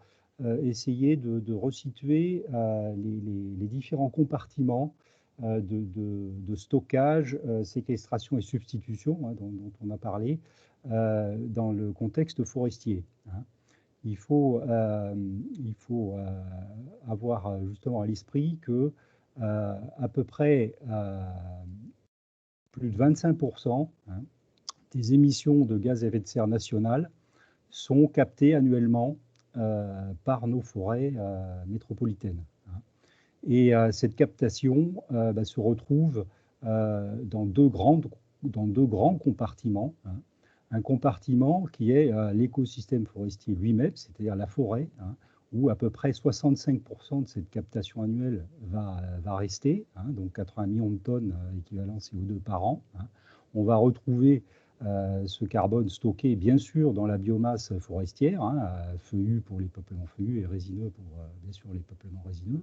Speaker 5: essayer de resituer les différents compartiments de stockage, séquestration et substitution dont on a parlé dans le contexte forestier. Il faut avoir justement à l'esprit que à peu près plus de 25% des émissions de gaz à effet de serre nationales sont captées annuellement par nos forêts métropolitaines. Et cette captation se retrouve dans deux grands compartiments. Un compartiment qui est l'écosystème forestier lui-même, c'est-à-dire la forêt, où à peu près 65% de cette captation annuelle va rester, donc 80 millions de tonnes équivalent CO2 par an. On va retrouver ce carbone stocké bien sûr dans la biomasse forestière, feuillu pour les peuplements feuillus et résineux pour bien sûr les peuplements résineux,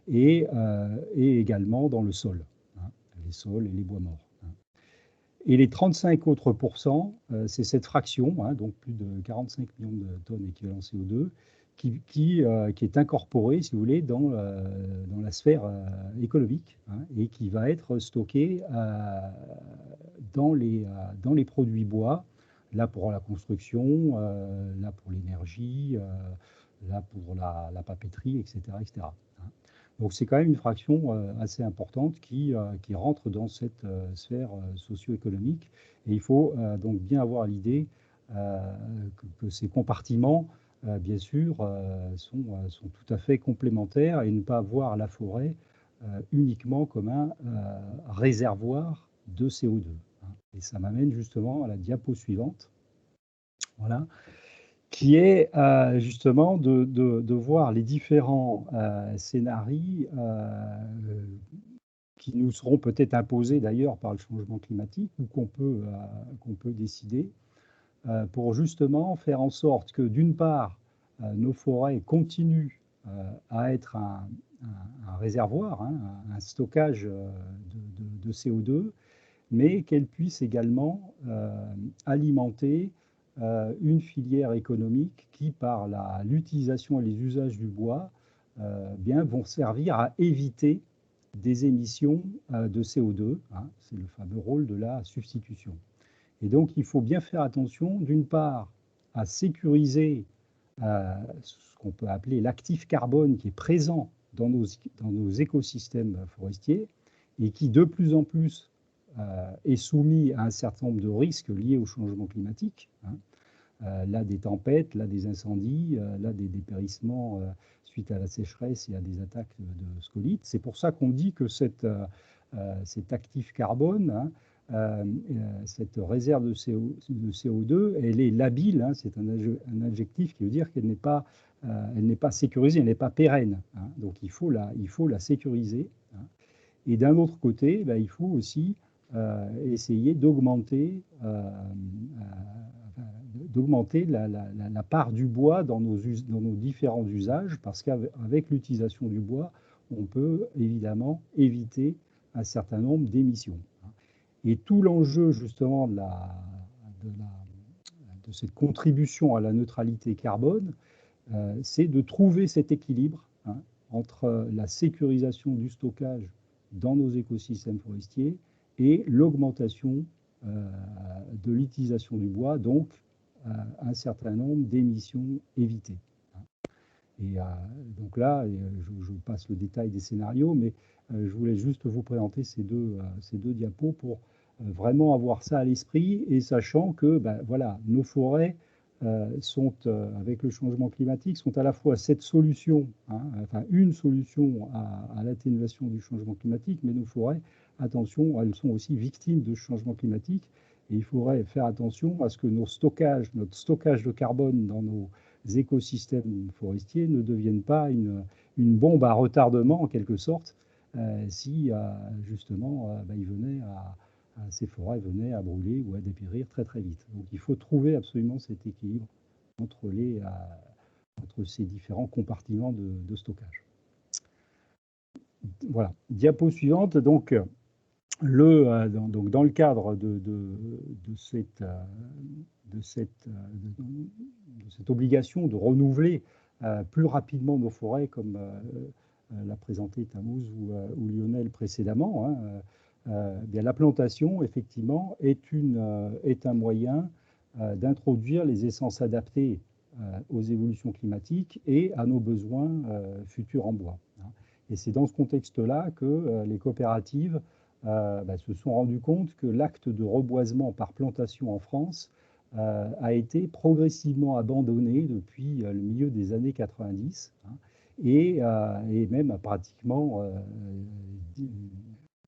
Speaker 5: et également dans le sol, les sols et les bois morts. Et les 35 autres %, c'est cette fraction, donc plus de 45 millions de tonnes équivalent CO2, qui est incorporée, si vous voulez, dans la sphère économique et qui va être stockée dans les produits bois, là pour la construction, là pour l'énergie, là pour la papeterie, etc. etc. Donc c'est quand même une fraction assez importante qui rentre dans cette sphère socio-économique. Et il faut donc bien avoir l'idée que ces compartiments, bien sûr, sont tout à fait complémentaires et ne pas voir la forêt uniquement comme un réservoir de CO2. Et ça m'amène justement à la diapo suivante. Voilà. Qui est justement de voir les différents scénarios qui nous seront peut-être imposés d'ailleurs par le changement climatique ou qu'on peut décider pour justement faire en sorte que d'une part, nos forêts continuent à être un réservoir, un stockage de CO2, mais qu'elles puissent également alimenter une filière économique qui, par l'utilisation et les usages du bois, vont servir à éviter des émissions de CO2. C'est le fameux rôle de la substitution. Et donc, il faut bien faire attention, d'une part, à sécuriser ce qu'on peut appeler l'actif carbone qui est présent dans nos écosystèmes forestiers et qui, de plus en plus, est soumis à un certain nombre de risques liés au changement climatique. là des tempêtes, là des incendies, là des dépérissements suite à la sécheresse et à des attaques de scolytes. C'est pour ça qu'on dit que cet actif carbone, hein, cette réserve de CO2, elle est labile, hein, c'est un adjectif qui veut dire qu'elle n'est pas, sécurisée, elle n'est pas pérenne. Hein, donc il faut la sécuriser. Hein. Et d'un autre côté, il faut aussi essayer d'augmenter la part du bois dans nos différents usages, parce qu'avec l'utilisation du bois, on peut évidemment éviter un certain nombre d'émissions. Et tout l'enjeu justement de cette contribution à la neutralité carbone, c'est de trouver cet équilibre, hein, entre la sécurisation du stockage dans nos écosystèmes forestiers et l'augmentation de l'utilisation du bois, donc un certain nombre d'émissions évitées. Et donc là, je passe le détail des scénarios, mais je voulais juste vous présenter ces deux diapos pour vraiment avoir ça à l'esprit, et sachant que voilà, nos forêts sont, avec le changement climatique, sont à la fois cette solution, hein, enfin une solution à l'atténuation du changement climatique, mais nos forêts, attention, elles sont aussi victimes de ce changement climatique, et il faudrait faire attention à ce que notre stockage de carbone dans nos écosystèmes forestiers ne deviennent pas une bombe à retardement, en quelque sorte, si justement ces forêts venaient à brûler ou à dépérir très très vite. Donc il faut trouver absolument cet équilibre entre ces différents compartiments de stockage. Voilà. Diapo suivante. Donc, dans le cadre de cette obligation de renouveler plus rapidement nos forêts, comme l'a présenté Tammuz ou Lionel précédemment, hein, bien, la plantation, effectivement, est un moyen d'introduire les essences adaptées aux évolutions climatiques et à nos besoins futurs en bois. Hein. Et c'est dans ce contexte-là que les coopératives se sont rendues compte que l'acte de reboisement par plantation en France a été progressivement abandonné depuis le milieu des années 90, hein, et même pratiquement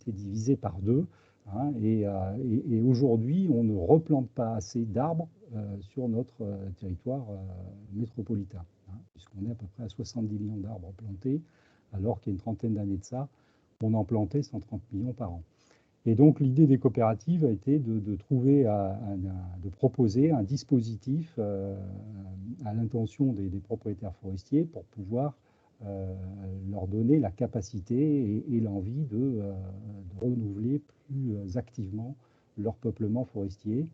Speaker 5: été divisé par deux. Hein, et aujourd'hui, on ne replante pas assez d'arbres sur notre territoire métropolitain, hein, puisqu'on est à peu près à 70 millions d'arbres plantés, alors qu'il y a une trentaine d'années de ça, on en plantait 130 millions par an. Et donc l'idée des coopératives a été de proposer un dispositif à l'intention des propriétaires forestiers pour pouvoir leur donner la capacité et l'envie de renouveler plus activement leur peuplement forestier.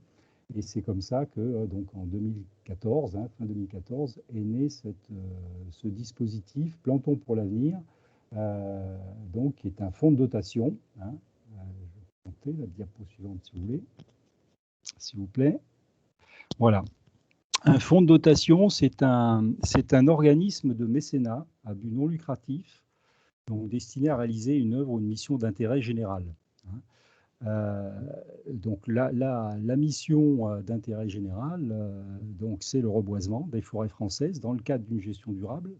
Speaker 5: Et c'est comme ça que, donc en 2014, hein, fin 2014, est né ce dispositif Plantons pour l'avenir, donc qui est un fonds de dotation. Hein, je vais monter la diapo suivante si vous voulez, s'il vous plaît. Voilà. Un fonds de dotation, c'est un organisme de mécénat à but non lucratif, donc destiné à réaliser une œuvre ou une mission d'intérêt général. Donc la mission d'intérêt général, donc c'est le reboisement des forêts françaises dans le cadre d'une gestion durable.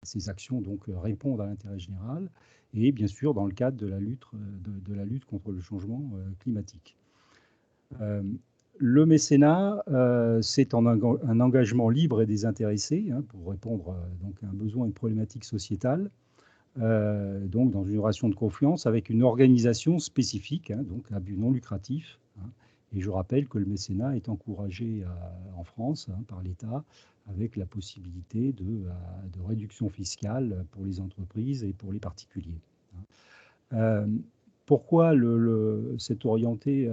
Speaker 5: Ces actions donc répondent à l'intérêt général et bien sûr dans le cadre de la lutte contre le changement climatique. Le mécénat, c'est un engagement libre et désintéressé, hein, pour répondre donc à un besoin, une problématique sociétale, donc dans une relation de confiance avec une organisation spécifique, hein, donc à but non lucratif. Hein, et je rappelle que le mécénat est encouragé en France, hein, par l'État, avec la possibilité de réduction fiscale pour les entreprises et pour les particuliers. Hein. Pourquoi s'est orienté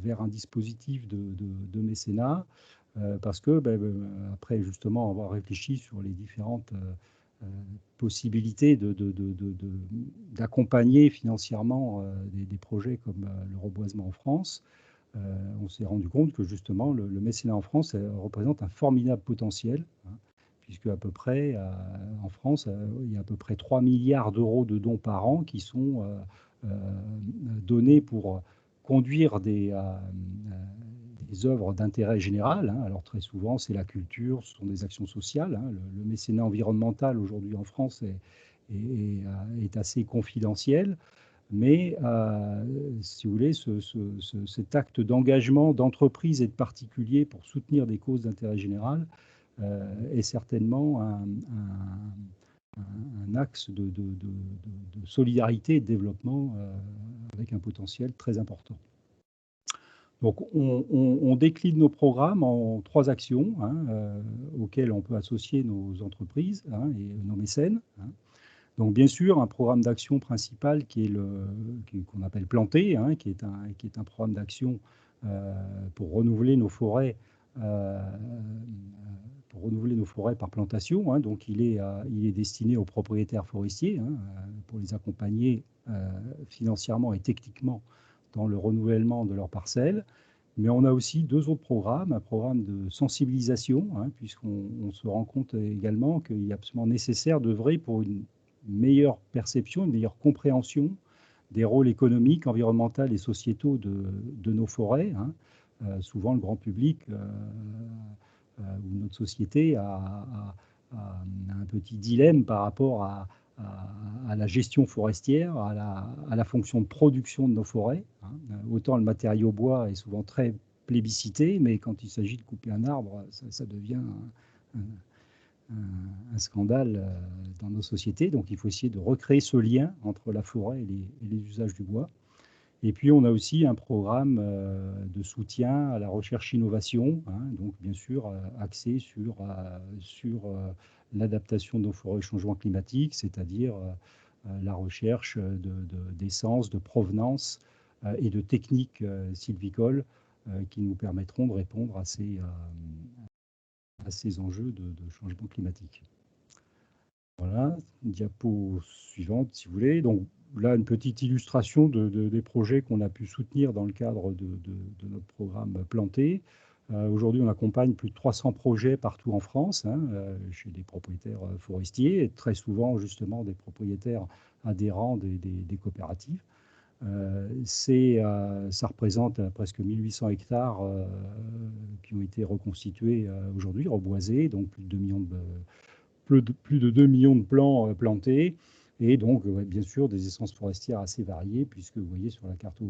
Speaker 5: vers un dispositif de mécénat? Parce que, après justement avoir réfléchi sur les différentes possibilités d'accompagner financièrement des projets comme le reboisement en France, on s'est rendu compte que justement le mécénat en France représente un formidable potentiel, hein, puisque à peu près en France, il y a à peu près 3 milliards d'euros de dons par an qui sont donnés pour conduire des des œuvres d'intérêt général. Alors très souvent, c'est la culture, ce sont des actions sociales. Le mécénat environnemental aujourd'hui en France est assez confidentiel. Mais si vous voulez, cet acte d'engagement d'entreprise et de particuliers pour soutenir des causes d'intérêt général est certainement un axe de solidarité et de développement avec un potentiel très important. Donc, on décline nos programmes en 3 actions auxquelles on peut associer nos entreprises et nos mécènes. Donc, bien sûr, un programme d'action principal qu'on appelle Planter, qui est un programme d'action pour renouveler nos forêts par plantation. Donc, il est destiné aux propriétaires forestiers pour les accompagner financièrement et techniquement dans le renouvellement de leurs parcelles. Mais on a aussi 2 autres programmes, un programme de sensibilisation, puisqu'on se rend compte également qu'il est absolument nécessaire d'œuvrer pour une meilleure perception, une meilleure compréhension des rôles économiques, environnementaux et sociétaux de nos forêts. Souvent, le grand public ou notre société a un petit dilemme par rapport à la gestion forestière, à la fonction de production de nos forêts. Autant le matériau bois est souvent très plébiscité, mais quand il s'agit de couper un arbre, ça devient un scandale dans nos sociétés. Donc il faut essayer de recréer ce lien entre la forêt et les usages du bois. Et puis on a aussi un programme de soutien à la recherche-innovation, donc bien sûr axé sur l'adaptation de nos forêts au changement climatique, c'est-à-dire la recherche d'essence, de provenance et de techniques sylvicoles qui nous permettront de répondre à ces enjeux de changement climatique. Voilà, diapo suivante si vous voulez. Donc là, une petite illustration des projets qu'on a pu soutenir dans le cadre de notre programme Planter. Aujourd'hui, on accompagne plus de 300 projets partout en France, chez des propriétaires forestiers, et très souvent justement des propriétaires adhérents des coopératives. Ça représente presque 1800 hectares qui ont été reconstitués aujourd'hui, reboisés, donc plus de 2 millions de plants plantés, et donc bien sûr des essences forestières assez variées, puisque vous voyez sur la carte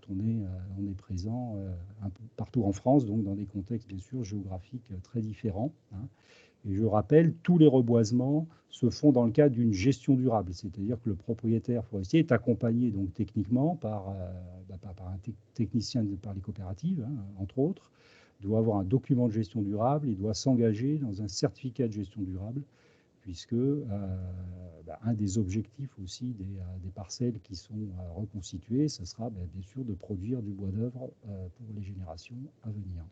Speaker 5: on est présent un peu partout en France, donc dans des contextes bien sûr géographiques très différents. Et je rappelle, tous les reboisements se font dans le cadre d'une gestion durable, c'est-à-dire que le propriétaire forestier est accompagné donc techniquement par un technicien par les coopératives, entre autres, doit avoir un document de gestion durable, il doit s'engager dans un certificat de gestion durable, puisque un des objectifs aussi des parcelles qui sont reconstituées, ce sera bien sûr de produire du bois d'œuvre pour les générations à venir.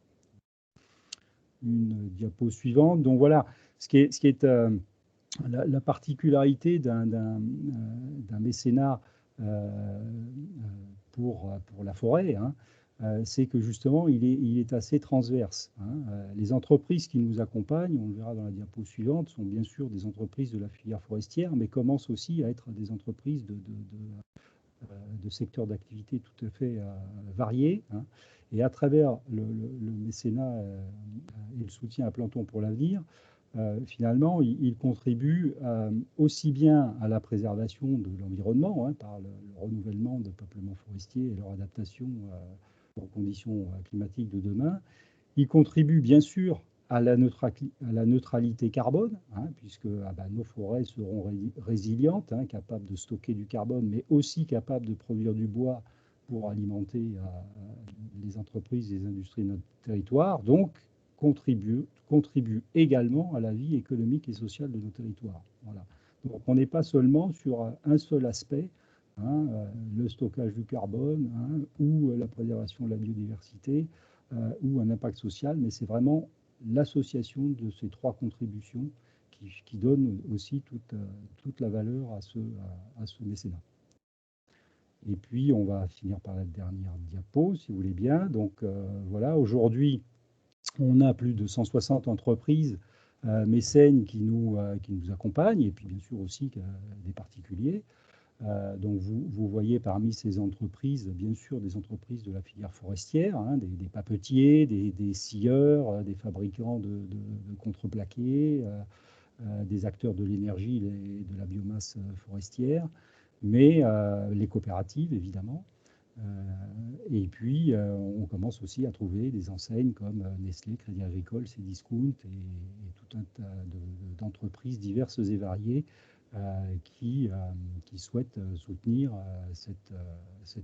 Speaker 5: Une diapo suivante. Donc voilà, ce qui est la particularité d'un mécénat pour la forêt, c'est que justement, il est assez transverse. Les entreprises qui nous accompagnent, on le verra dans la diapo suivante, sont bien sûr des entreprises de la filière forestière, mais commencent aussi à être des entreprises de secteurs d'activité tout à fait variés. Et à travers le mécénat et le soutien à Plantons pour l'avenir, finalement, il contribue aussi bien à la préservation de l'environnement, par le renouvellement de peuplements forestiers et leur adaptation aux conditions climatiques de demain. Il contribue bien sûr à la neutralité carbone, puisque nos forêts seront résilientes, capables de stocker du carbone, mais aussi capables de produire du bois pour alimenter les entreprises et les industries de notre territoire, donc contribue également à la vie économique et sociale de nos territoires. Voilà. Donc on n'est pas seulement sur un seul aspect, le stockage du carbone, ou la préservation de la biodiversité, ou un impact social, mais c'est vraiment l'association de ces 3 contributions qui donne aussi toute la valeur à ce mécénat. Et puis, on va finir par la dernière diapo, si vous voulez bien. Donc, voilà, aujourd'hui, on a plus de 160 entreprises mécènes qui nous accompagnent, et puis bien sûr aussi des particuliers. Donc vous voyez parmi ces entreprises, bien sûr, des entreprises de la filière forestière, hein, des papetiers, des scieurs, des fabricants de contreplaqués, des acteurs de l'énergie et de la biomasse forestière, mais les coopératives, évidemment. Et puis, on commence aussi à trouver des enseignes comme Nestlé, Crédit Agricole, Cdiscount et tout un tas d'entreprises diverses et variées qui souhaitent soutenir cette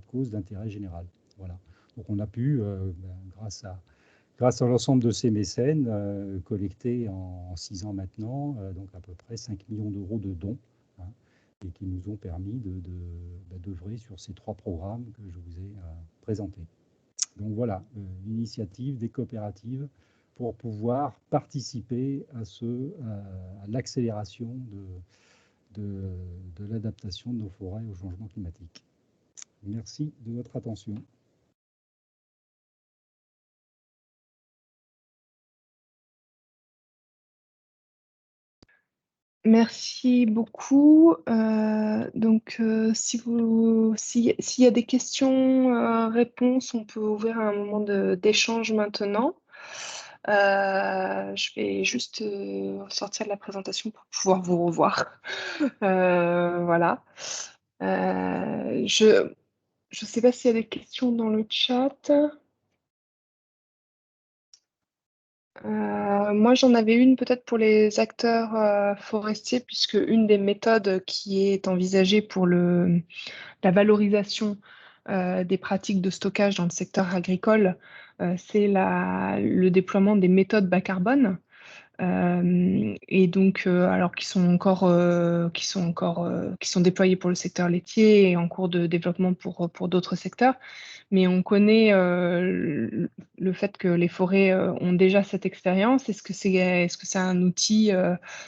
Speaker 5: cause d'intérêt général. Voilà. Donc, on a pu, grâce à l'ensemble de ces mécènes, collecter en 6 ans maintenant, donc à peu près 5 millions d'euros de dons, hein, et qui nous ont permis d'œuvrer sur ces 3 programmes que je vous ai présentés. Donc voilà, l'initiative des coopératives pour pouvoir participer à l'accélération de l'adaptation de nos forêts au changement climatique. Merci de votre attention.
Speaker 1: Merci beaucoup. S'il y a des questions, réponses, on peut ouvrir un moment d'échange maintenant. Je vais juste sortir de la présentation pour pouvoir vous revoir. Voilà. Je ne sais pas s'il y a des questions dans le chat. Moi, j'en avais une peut-être pour les acteurs forestiers, puisque une des méthodes qui est envisagée pour la valorisation des pratiques de stockage dans le secteur agricole, c'est le déploiement des méthodes bas carbone. Et donc, alors qui sont déployés pour le secteur laitier et en cours de développement pour d'autres secteurs. Mais on connaît le fait que les forêts ont déjà cette expérience. Est-ce que c'est un outil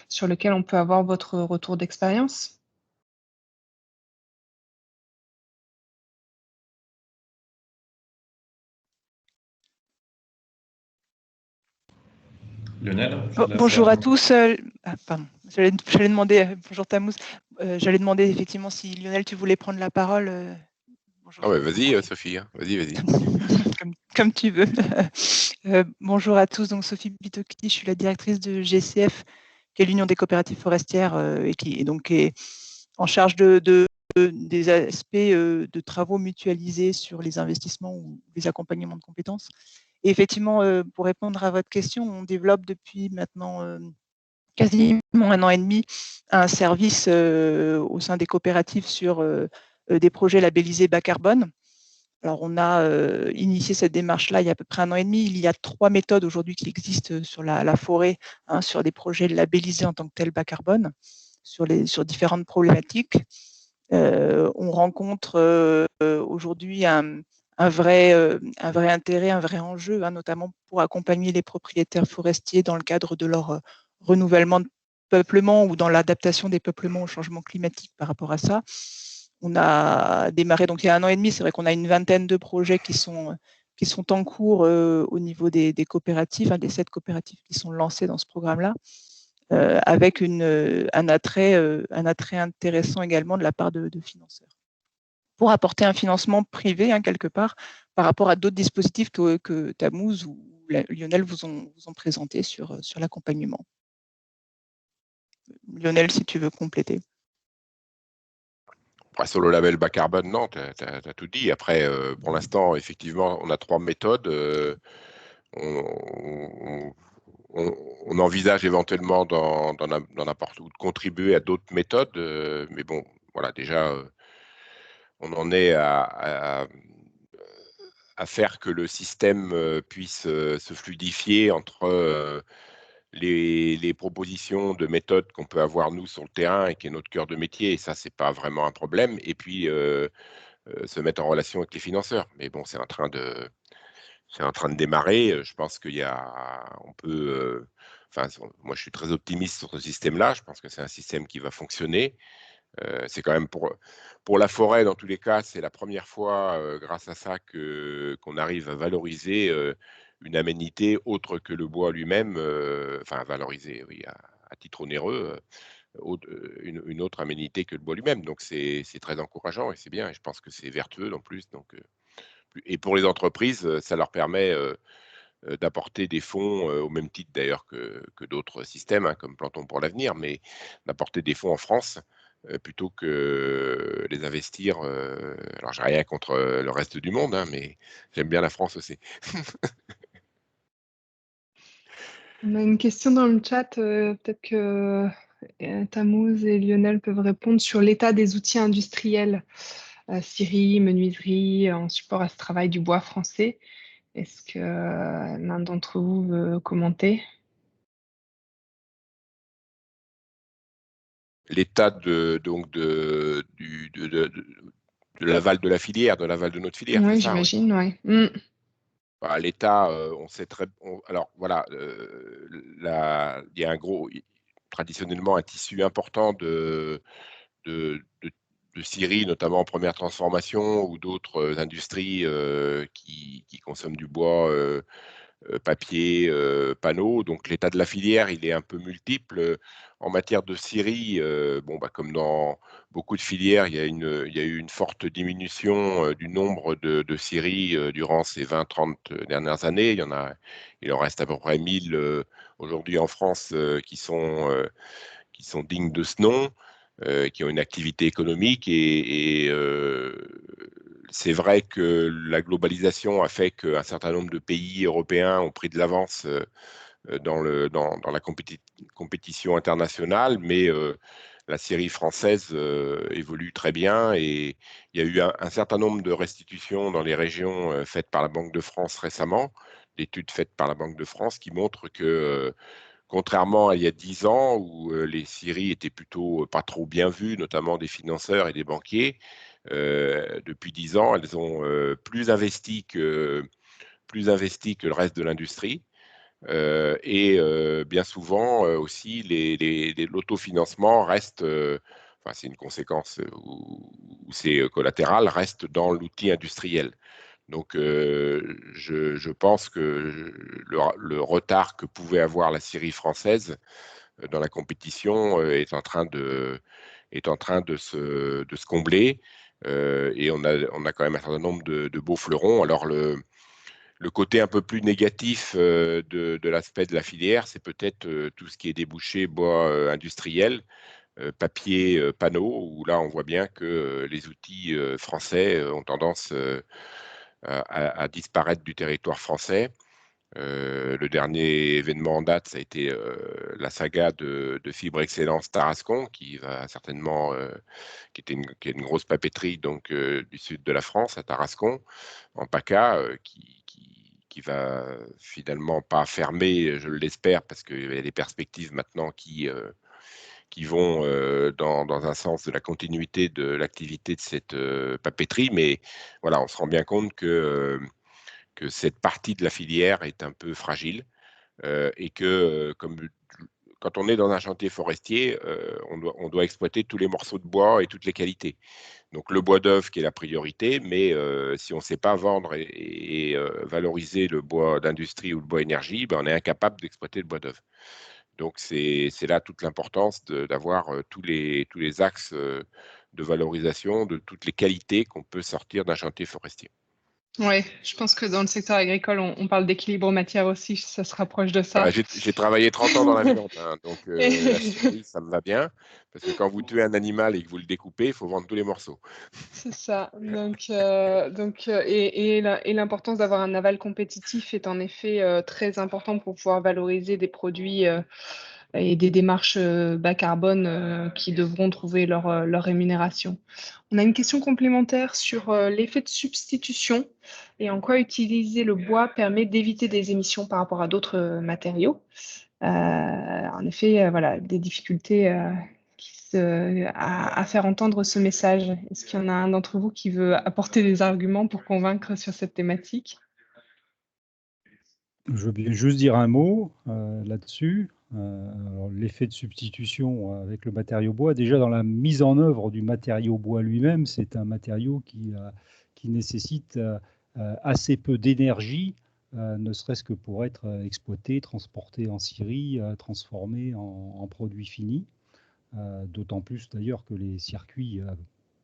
Speaker 1: sur lequel on peut avoir votre retour d'expérience?
Speaker 2: Lionel,
Speaker 6: bonjour à tous. Pardon, j'allais demander, bonjour Tammuz, j'allais demander effectivement si Lionel, tu voulais prendre la parole.
Speaker 3: Bonjour. Ouais, vas-y Sophie, hein. Vas-y.
Speaker 6: comme tu veux. Bonjour à tous, donc Sophie Bitoki, je suis la directrice de GCF, qui est l'Union des coopératives forestières et qui est donc en charge des aspects de travaux mutualisés sur les investissements ou les accompagnements de compétences. Et effectivement, pour répondre à votre question, on développe depuis maintenant quasiment 1 an et demi un service au sein des coopératives sur des projets labellisés bas carbone. Alors, on a initié cette démarche-là il y a à peu près 1 an et demi. Il y a 3 méthodes aujourd'hui qui existent sur la forêt, hein, sur des projets labellisés en tant que tels bas carbone, sur différentes problématiques. On rencontre aujourd'hui un vrai intérêt, un vrai enjeu, hein, notamment pour accompagner les propriétaires forestiers dans le cadre de leur renouvellement de peuplement ou dans l'adaptation des peuplements au changement climatique par rapport à ça. On a démarré donc il y a 1 an et demi, c'est vrai qu'on a une vingtaine de projets qui sont en cours au niveau des coopératives, hein, des 7 coopératives qui sont lancées dans ce programme-là. Avec un attrait intéressant également de la part de financeurs, pour apporter un financement privé, hein, quelque part, par rapport à d'autres dispositifs que Tammuz ou Lionel vous ont présenté sur l'accompagnement. Lionel, si tu veux compléter.
Speaker 3: Sur le label bas carbone, non, tu as tout dit. Après, pour l'instant, effectivement, on a 3 méthodes. On envisage éventuellement d'en apporter ou de contribuer à d'autres méthodes, mais bon, voilà, déjà, on en est à faire que le système puisse se fluidifier entre les propositions de méthodes qu'on peut avoir nous sur le terrain et qui est notre cœur de métier, et ça, c'est pas vraiment un problème, et puis se mettre en relation avec les financeurs. Mais bon, c'est en train de démarrer. Je pense on peut. Moi, je suis très optimiste sur ce système-là. Je pense que c'est un système qui va fonctionner. C'est quand même pour la forêt, dans tous les cas, c'est la première fois, grâce à ça, qu'on arrive à valoriser une aménité autre que le bois lui-même. Valoriser, oui, à titre onéreux. une autre aménité que le bois lui-même. Donc c'est très encourageant et c'est bien. Et je pense que c'est vertueux en plus. Donc, et pour les entreprises, ça leur permet d'apporter des fonds, au même titre d'ailleurs que d'autres systèmes, hein, comme Plantons pour l'avenir, mais d'apporter des fonds en France plutôt que les investir. Alors, j'ai rien contre le reste du monde, hein, mais j'aime bien la France aussi.
Speaker 1: On a une question dans le chat, peut-être que Tamouz et Lionel peuvent répondre sur l'état des outils industriels, scierie, menuiserie, en support à ce travail du bois français. Est-ce que l'un d'entre vous veut commenter?
Speaker 3: L'état de l'aval de la filière, de l'aval de notre filière, c'est
Speaker 1: Oui,
Speaker 3: ça, oui.
Speaker 1: j'imagine, oui.
Speaker 3: Bah, l'État, on sait alors voilà, il y a traditionnellement un tissu important de, de, de scierie, notamment en première transformation, ou d'autres industries qui consomment du bois, papier, panneaux. Donc l'état de la filière, il est un peu multiple. En matière de scierie, bon, bah, comme dans beaucoup de filières, il y a eu une forte diminution du nombre de scieries durant ces 20-30 dernières années. Il en reste à peu près 1000 aujourd'hui en France qui sont dignes de ce nom, qui ont une activité économique. Et c'est vrai que la globalisation a fait qu'un certain nombre de pays européens ont pris de l'avance dans la compétition internationale, mais la scierie française évolue très bien et il y a eu un certain nombre de restitutions dans les régions faites par la Banque de France récemment, d'études faites par la Banque de France qui montrent que contrairement à il y a 10 ans où les scieries étaient plutôt pas trop bien vues, notamment des financeurs et des banquiers, depuis 10 ans, elles ont plus investi que le reste de l'industrie. Et bien souvent aussi, l'autofinancement reste, enfin c'est une conséquence ou c'est collatéral, reste dans l'outil industriel. Donc je pense que le retard que pouvait avoir la scierie française dans la compétition est en train de se combler. Et on a quand même un certain nombre de beaux fleurons. Alors le côté un peu plus négatif de l'aspect de la filière, c'est peut-être tout ce qui est débouché bois industriel, papier, panneaux, où là on voit bien que les outils français ont tendance à disparaître du territoire français. Le dernier événement en date, ça a été la saga de Fibre Excellence Tarascon, qui va certainement, qui est une grosse papeterie donc du sud de la France, à Tarascon, en PACA, qui va finalement pas fermer, je l'espère, parce qu'il y a des perspectives maintenant qui vont dans un sens de la continuité de l'activité de cette papeterie. Mais voilà, on se rend bien compte que cette partie de la filière est un peu fragile et que quand on est dans un chantier forestier, on doit exploiter tous les morceaux de bois et toutes les qualités. Donc le bois d'œuvre qui est la priorité, mais si on ne sait pas vendre et valoriser le bois d'industrie ou le bois énergie, ben on est incapable d'exploiter le bois d'œuvre. Donc c'est là toute l'importance d'avoir tous les axes de valorisation de toutes les qualités qu'on peut sortir d'un chantier forestier.
Speaker 1: Oui, je pense que dans le secteur agricole, on parle d'équilibre matière aussi, ça se rapproche de ça.
Speaker 3: J'ai travaillé 30 ans dans la viande, hein, donc la scierie, ça me va bien, parce que quand vous tuez un animal et que vous le découpez, il faut vendre tous les morceaux.
Speaker 1: C'est ça. Et l'importance d'avoir un aval compétitif est en effet très important pour pouvoir valoriser des produits et des démarches bas carbone qui devront trouver leur rémunération. On a une question complémentaire sur l'effet de substitution et en quoi utiliser le bois permet d'éviter des émissions par rapport à d'autres matériaux. En effet, voilà, des difficultés à faire entendre ce message. Est-ce qu'il y en a un d'entre vous qui veut apporter des arguments pour convaincre sur cette thématique?
Speaker 5: Je veux bien juste dire un mot là-dessus. L'effet de substitution avec le matériau bois, déjà dans la mise en œuvre du matériau bois lui-même, c'est un matériau qui nécessite assez peu d'énergie, ne serait-ce que pour être exploité, transporté en scierie, transformé en produit fini. d'autant plus d'ailleurs que les circuits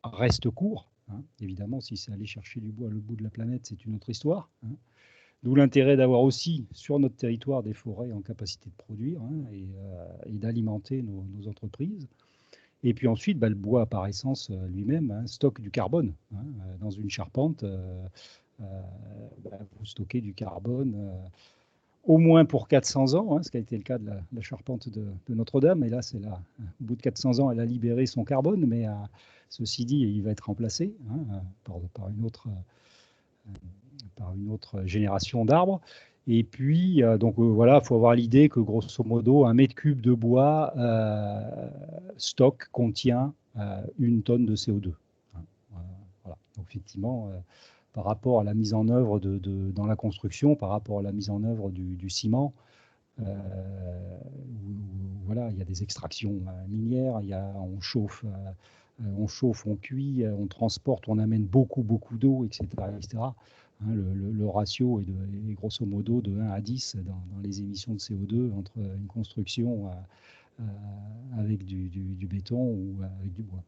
Speaker 5: restent courts. Hein. Évidemment, si c'est aller chercher du bois à l'autre bout de la planète, c'est une autre histoire. Hein. D'où l'intérêt d'avoir aussi sur notre territoire des forêts en capacité de produire et d'alimenter nos entreprises. Et puis ensuite, le bois par essence lui-même stocke du carbone. Dans une charpente, vous stockez du carbone au moins pour 400 ans, ce qui a été le cas de la charpente de Notre-Dame. Et là, c'est là, au bout de 400 ans, elle a libéré son carbone, mais ceci dit, il va être remplacé par une autre génération d'arbres. Et puis, voilà, il faut avoir l'idée que grosso modo, 1 m3 de bois contient 1 tonne de CO2. Voilà. Donc, effectivement, par rapport à la mise en œuvre dans la construction, par rapport à la mise en œuvre du ciment, voilà, il y a des extractions minières, on chauffe, on cuit, on transporte, on amène beaucoup d'eau, etc. etc. Le ratio est grosso modo de 1 à 10 dans les émissions de CO2 entre une construction avec du béton ou avec du bois.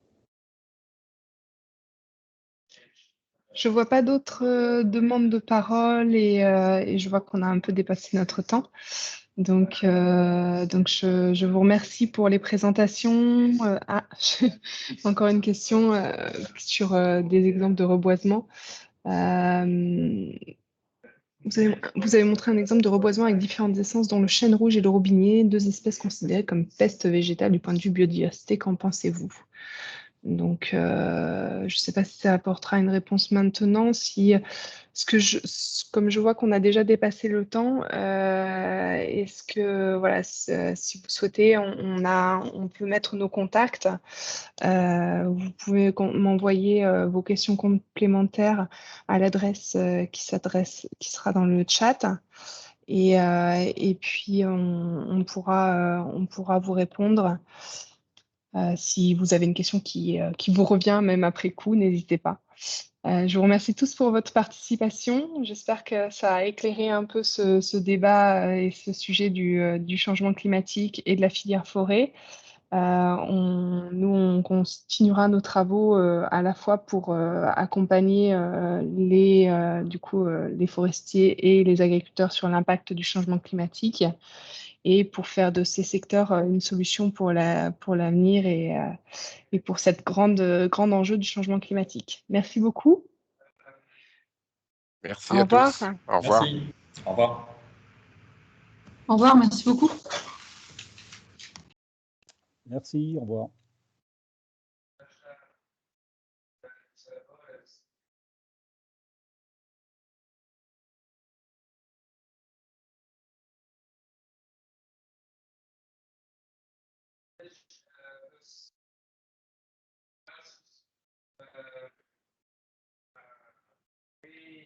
Speaker 1: Je vois pas d'autres demandes de parole et je vois qu'on a un peu dépassé notre temps. Donc je vous remercie pour les présentations. Encore une question sur des exemples de reboisement. Vous avez montré un exemple de reboisement avec différentes essences, dont le chêne rouge et le robinier, 2 espèces considérées comme peste végétale du point de vue biodiversité. Qu'en pensez-vous? Donc, je ne sais pas si ça apportera une réponse maintenant. Comme je vois qu'on a déjà dépassé le temps, est-ce que, voilà, si vous souhaitez, on peut mettre nos contacts. Vous pouvez m'envoyer vos questions complémentaires à l'adresse qui sera dans le chat. Et puis, on pourra vous répondre. Si vous avez une question qui vous revient même après coup, n'hésitez pas. Je vous remercie tous pour votre participation. J'espère que ça a éclairé un peu ce débat et ce sujet du changement climatique et de la filière forêt. On continuera nos travaux à la fois pour accompagner les forestiers et les agriculteurs sur l'impact du changement climatique et pour faire de ces secteurs une solution pour l'avenir et pour cette grand enjeu du changement climatique. Merci beaucoup.
Speaker 3: Merci
Speaker 1: Au
Speaker 3: à
Speaker 1: revoir.
Speaker 3: tous. Au revoir.
Speaker 2: Merci. Au revoir.
Speaker 7: Au revoir, merci beaucoup.
Speaker 5: Merci, au revoir.